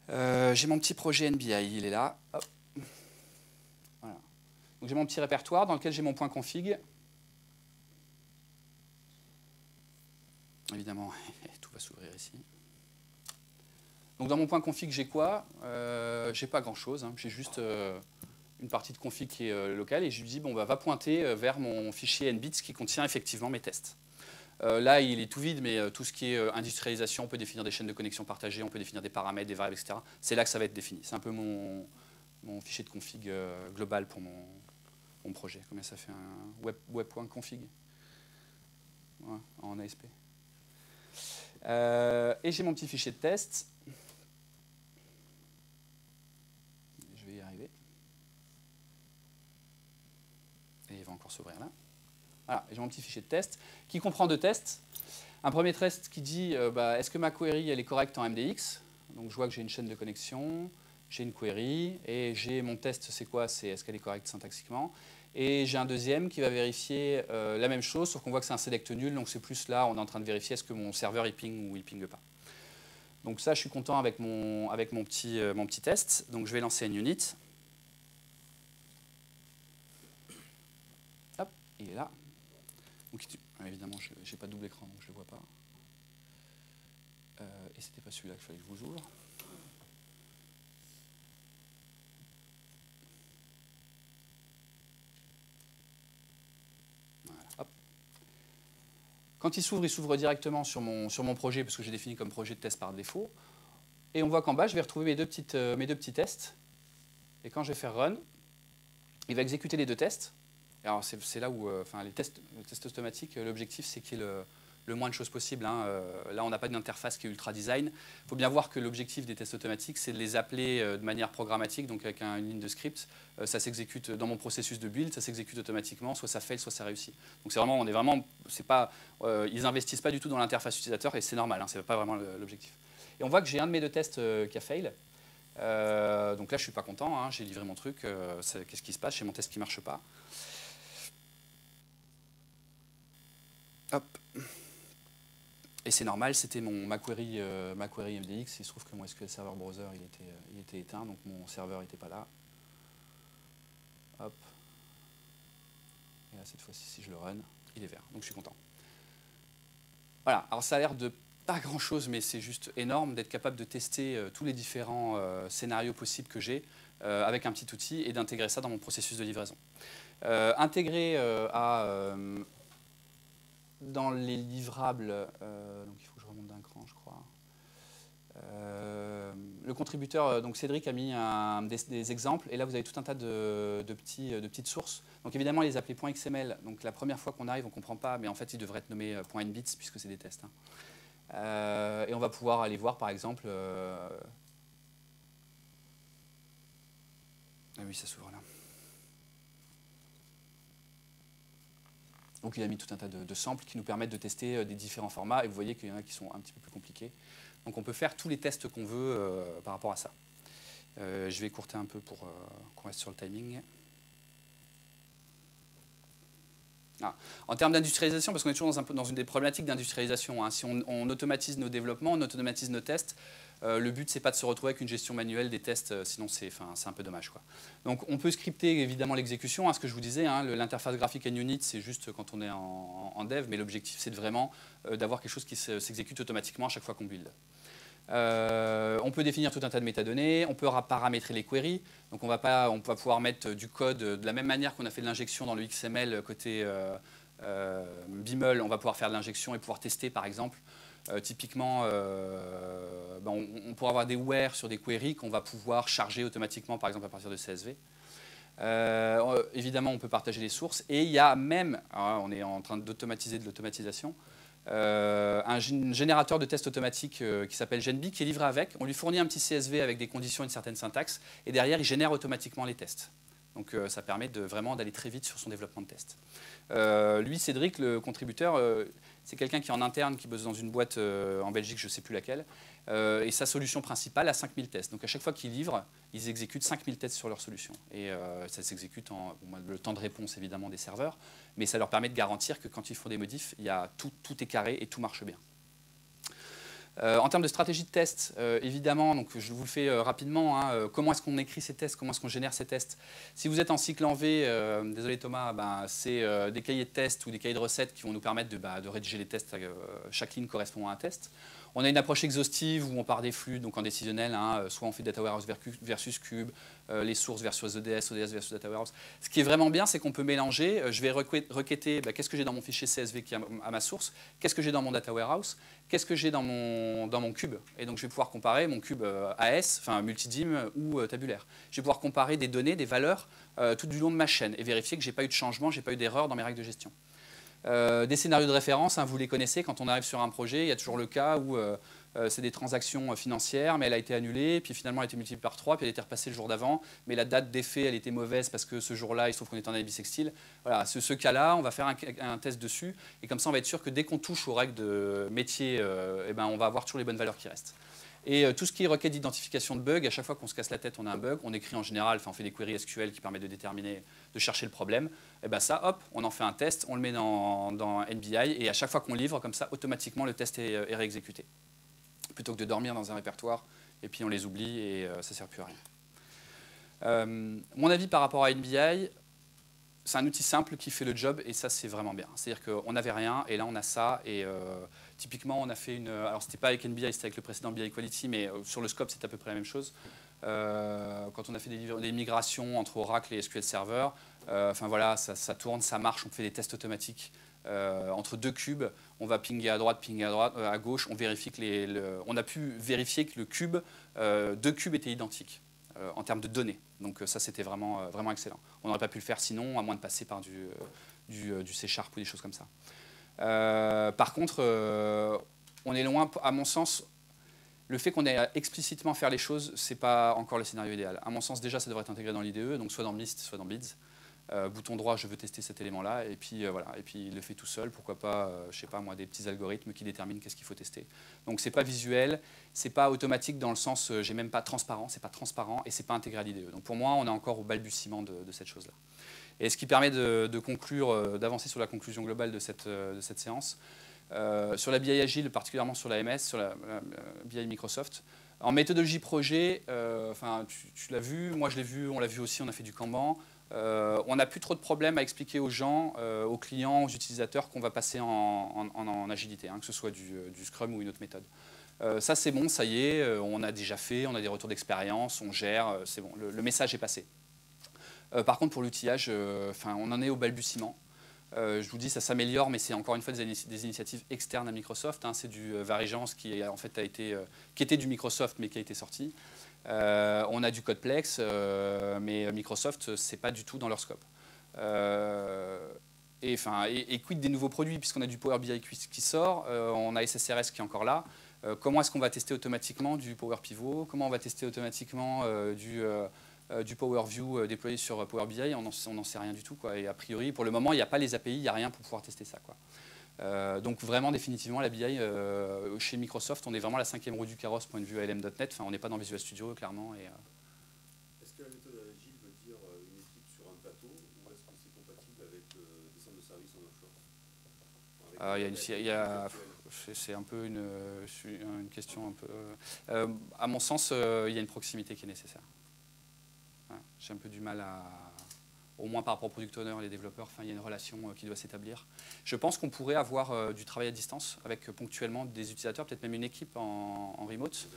J'ai mon petit projet NBI, il est là. Hop. Voilà. Donc j'ai mon petit répertoire dans lequel j'ai mon point config. Évidemment, tout va s'ouvrir ici. Donc dans mon point config, j'ai quoi? J'ai pas grand-chose, hein. J'ai juste une partie de config qui est locale, et je lui dis, bon, va pointer vers mon fichier NBits qui contient effectivement mes tests. Là, il est tout vide, mais tout ce qui est industrialisation, on peut définir des chaînes de connexion partagées, on peut définir des paramètres, des variables, etc. C'est là que ça va être défini. C'est un peu mon fichier de config global pour mon projet. Combien ça fait un web.config ouais, en ASP. Et j'ai mon petit fichier de test. Je vais y arriver. Et il va encore s'ouvrir là. Voilà, j'ai mon petit fichier de test qui comprend deux tests. Un premier test qui dit est-ce que ma query elle est correcte en MDX? Donc je vois que j'ai une chaîne de connexion, j'ai une query, et j'ai mon test, c'est quoi? C'est est-ce qu'elle est correcte syntaxiquement? Et j'ai un deuxième qui va vérifier la même chose, sauf qu'on voit que c'est un select nul, donc c'est plus là, on est en train de vérifier est-ce que mon serveur il ping ou il ping pas. Donc ça, je suis content avec mon petit test. Donc je vais lancer NUnit. Hop, il est là. Donc, évidemment, je n'ai pas de double écran, donc je ne le vois pas. Et c'était pas celui-là qu'il fallait que je vous ouvre. Voilà, hop. Quand il s'ouvre directement sur mon projet, parce que j'ai défini comme projet de test par défaut. Et on voit qu'en bas, je vais retrouver mes deux petits tests Et quand je vais faire run, il va exécuter les deux tests. Alors c'est là où, les tests automatiques, l'objectif c'est qu'il y ait le moins de choses possible. Hein. Là, on n'a pas d'une interface qui est ultra design. Il faut bien voir que l'objectif des tests automatiques, c'est de les appeler de manière programmatique, donc avec une ligne de script. Ça s'exécute dans mon processus de build, ça s'exécute automatiquement, soit ça fail, soit ça réussit. Donc ils investissent pas du tout dans l'interface utilisateur et c'est normal, hein, c'est pas vraiment l'objectif. Et on voit que j'ai un de mes deux tests qui a fail. Donc là, je suis pas content, hein, j'ai livré mon truc. Qu'est-ce qui se passe? J'ai mon test qui marche pas. Hop. Et c'est normal, c'était ma query MDX. Il se trouve que mon SQL Server Browser il était éteint, donc mon serveur n'était pas là. Hop. Et là, cette fois-ci, si je le run, il est vert. Donc je suis content. Voilà. Alors ça a l'air de pas grand-chose, mais c'est juste énorme d'être capable de tester tous les différents scénarios possibles que j'ai avec un petit outil et d'intégrer ça dans mon processus de livraison. Intégrer dans les livrables, donc il faut que je remonte d'un cran, je crois. Le contributeur, donc Cédric a mis des exemples, et là vous avez tout un tas de petites sources. Donc évidemment, les appeler .xml, donc la première fois qu'on arrive, on ne comprend pas, mais en fait, ils devraient être nommés .nbits, puisque c'est des tests. Hein. Et on va pouvoir aller voir, par exemple... Ah oui, ça s'ouvre là. Donc il a mis tout un tas de samples qui nous permettent de tester des différents formats, et vous voyez qu'il y en a qui sont un petit peu plus compliqués. Donc on peut faire tous les tests qu'on veut par rapport à ça. Je vais écourter un peu pour qu'on reste sur le timing. En termes d'industrialisation, parce qu'on est toujours dans une des problématiques d'industrialisation. Hein. Si on automatise nos développements, on automatise nos tests, le but, c'est pas de se retrouver avec une gestion manuelle des tests, sinon c'est un peu dommage, quoi. Donc on peut scripter évidemment l'exécution, hein, ce que je vous disais, hein, l'interface graphique NUnit, c'est juste quand on est en dev, mais l'objectif, c'est vraiment d'avoir quelque chose qui s'exécute automatiquement à chaque fois qu'on build. On peut définir tout un tas de métadonnées, on peut paramétrer les queries, donc on va pouvoir mettre du code de la même manière qu'on a fait de l'injection dans le XML côté Beamer, on va pouvoir faire de l'injection et pouvoir tester par exemple. Typiquement, on pourra avoir des where sur des queries qu'on va pouvoir charger automatiquement par exemple à partir de CSV. Évidemment, on peut partager les sources et il y a même, on est en train d'automatiser de l'automatisation, un générateur de tests automatiques qui s'appelle GenB qui est livré avec. On lui fournit un petit CSV avec des conditions et une certaine syntaxe et derrière il génère automatiquement les tests. Donc ça permet vraiment d'aller très vite sur son développement de tests. Lui, Cédric, le contributeur, c'est quelqu'un qui est en interne, qui bosse dans une boîte en Belgique, je ne sais plus laquelle, et sa solution principale a 5000 tests. Donc à chaque fois qu'ils livrent, ils exécutent 5000 tests sur leur solution. Et ça s'exécute le temps de réponse évidemment des serveurs, mais ça leur permet de garantir que quand ils font des modifs, tout est carré et tout marche bien. En termes de stratégie de test, évidemment, donc je vous le fais rapidement, hein, comment est-ce qu'on écrit ces tests, comment est-ce qu'on génère ces tests. Si vous êtes en cycle en V, désolé Thomas, c'est des cahiers de tests ou des cahiers de recettes qui vont nous permettre de rédiger les tests, chaque ligne correspond à un test. On a une approche exhaustive où on part des flux, donc en décisionnel, hein, soit on fait Data Warehouse versus Cube, les sources versus ODS, ODS versus Data Warehouse. Ce qui est vraiment bien, c'est qu'on peut mélanger. Je vais requêter qu'est-ce que j'ai dans mon fichier CSV qui est à ma source, qu'est-ce que j'ai dans mon Data Warehouse, qu'est-ce que j'ai dans mon cube. Et donc je vais pouvoir comparer mon cube AS, enfin multidim ou tabulaire. Je vais pouvoir comparer des données, des valeurs tout du long de ma chaîne et vérifier que je n'ai pas eu de changement, je n'ai pas eu d'erreur dans mes règles de gestion. Des scénarios de référence, hein, vous les connaissez, quand on arrive sur un projet, il y a toujours le cas où c'est des transactions financières, mais elle a été annulée, puis finalement elle a été multipliée par 3, puis elle a été repassée le jour d'avant, mais la date d'effet, elle était mauvaise parce que ce jour-là, il se trouve qu'on est en année bissextile. Voilà, ce cas-là, on va faire un test dessus, et comme ça, on va être sûr que dès qu'on touche aux règles de métier, on va avoir toujours les bonnes valeurs qui restent. Et tout ce qui est requête d'identification de bugs, à chaque fois qu'on se casse la tête, on a un bug, on écrit en général, on fait des queries SQL qui permettent de chercher le problème. Et bien ça, hop, on en fait un test, on le met dans NBI, et à chaque fois qu'on livre, comme ça, automatiquement, le test est réexécuté. Plutôt que de dormir dans un répertoire, et puis on les oublie, et ça ne sert plus à rien. Mon avis par rapport à NBI, c'est un outil simple qui fait le job, et ça, c'est vraiment bien. C'est-à-dire qu'on n'avait rien, et là, on a ça, et typiquement, on a fait alors c'était pas avec NBI, c'était avec le précédent BI Quality, mais sur le scope, c'est à peu près la même chose. Quand on a fait des migrations entre Oracle et SQL Server, voilà, ça tourne, ça marche, on fait des tests automatiques. Entre deux cubes, on va pinguer à droite, à gauche, on vérifie que on a pu vérifier que le cube, deux cubes étaient identiques. en termes de données. Donc ça, c'était vraiment, vraiment excellent. On n'aurait pas pu le faire sinon, à moins de passer par du C# ou des choses comme ça. Par contre, on est loin, à mon sens, le fait qu'on ait à explicitement faire les choses, ce n'est pas encore le scénario idéal. À mon sens, déjà, ça devrait être intégré dans l'IDE, donc soit dans BLIST, soit dans BIDS. Bouton droit, je veux tester cet élément-là, et puis voilà, et puis il le fait tout seul. Pourquoi pas, je sais pas moi, des petits algorithmes qui déterminent qu'est-ce qu'il faut tester. Donc c'est pas visuel, c'est pas automatique dans le sens, j'ai même pas transparent, c'est pas transparent et c'est pas intégré à l'IDE. Donc pour moi, on est encore au balbutiement de cette chose-là. Et ce qui permet de conclure, d'avancer sur la conclusion globale de cette séance. Sur la BI agile, particulièrement sur la MS, sur la BI Microsoft. En méthodologie projet, tu l'as vu, moi je l'ai vu, on l'a vu aussi, on a fait du Kanban. On n'a plus trop de problèmes à expliquer aux gens, aux clients, aux utilisateurs qu'on va passer en agilité, hein, que ce soit du Scrum ou une autre méthode. Ça c'est bon, ça y est, on a déjà fait, on a des retours d'expérience, on gère, c'est bon, le message est passé. Par contre pour l'outillage, on en est au balbutiement. Je vous dis, ça s'améliore, mais c'est encore une fois des initiatives externes à Microsoft. Hein, c'est du Variance qui en fait qui était du Microsoft, mais qui a été sorti. On a du Codeplex, mais Microsoft, c'est pas du tout dans leur scope. Et quid des nouveaux produits, puisqu'on a du Power BI qui sort, on a SSRS qui est encore là. Comment est-ce qu'on va tester automatiquement du Power Pivot? Comment on va tester automatiquement du Power View déployé sur Power BI? On n'en sait rien du tout, quoi. Et a priori, pour le moment, il n'y a pas les API, il n'y a rien pour pouvoir tester ça, quoi. Donc vraiment, définitivement, la BI, chez Microsoft, on est vraiment la 5e roue du carrosse, point de vue ALM.NET. Enfin, on n'est pas dans Visual Studio, clairement. Est-ce que la méthode agile veut dire une équipe sur un plateau, ou est-ce que c'est compatible avec des centres de services en offshore? C'est un peu une question un peu... à mon sens, il y a une proximité qui est nécessaire. Voilà. J'ai un peu du mal à... Au moins par rapport aux product owners et les développeurs, il y a une relation qui doit s'établir. Je pense qu'on pourrait avoir du travail à distance avec ponctuellement des utilisateurs, peut-être même une équipe en remote.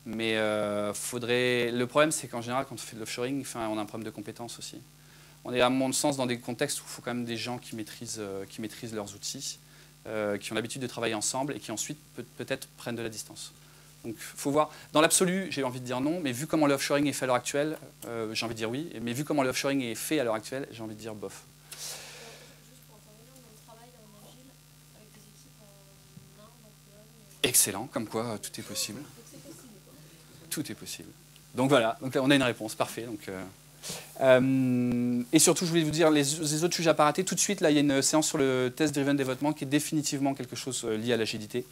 Mais le problème, c'est qu'en général, quand on fait de l'offshoring, on a un problème de compétences aussi. On est, à mon sens, dans des contextes où il faut quand même des gens qui maîtrisent leurs outils, qui ont l'habitude de travailler ensemble et qui ensuite peut-être prennent de la distance. Donc, il faut voir. Dans l'absolu, j'ai envie de dire non, mais vu comment le offshoring est fait à l'heure actuelle, j'ai envie de dire oui. Mais vu comment le offshoring est fait à l'heure actuelle, j'ai envie de dire bof. Juste pour intervenir, on travaille en agile avec des équipes en Inde, en Pologne. Excellent, comme quoi tout est possible. Donc c'est possible, quoi. Tout est possible. Donc voilà, donc là, on a une réponse, parfait. Donc, et surtout, je voulais vous dire les autres sujets à pas rater. Tout de suite, là, il y a une séance sur le test driven development qui est définitivement quelque chose lié à l'agilité.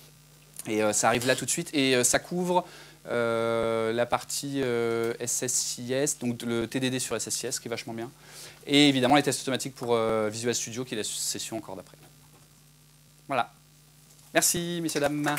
Et ça arrive là tout de suite. Et ça couvre la partie SSIS, donc le TDD sur SSIS, qui est vachement bien. Et évidemment, les tests automatiques pour Visual Studio, qui est la session encore d'après. Voilà. Merci, messieurs, dames.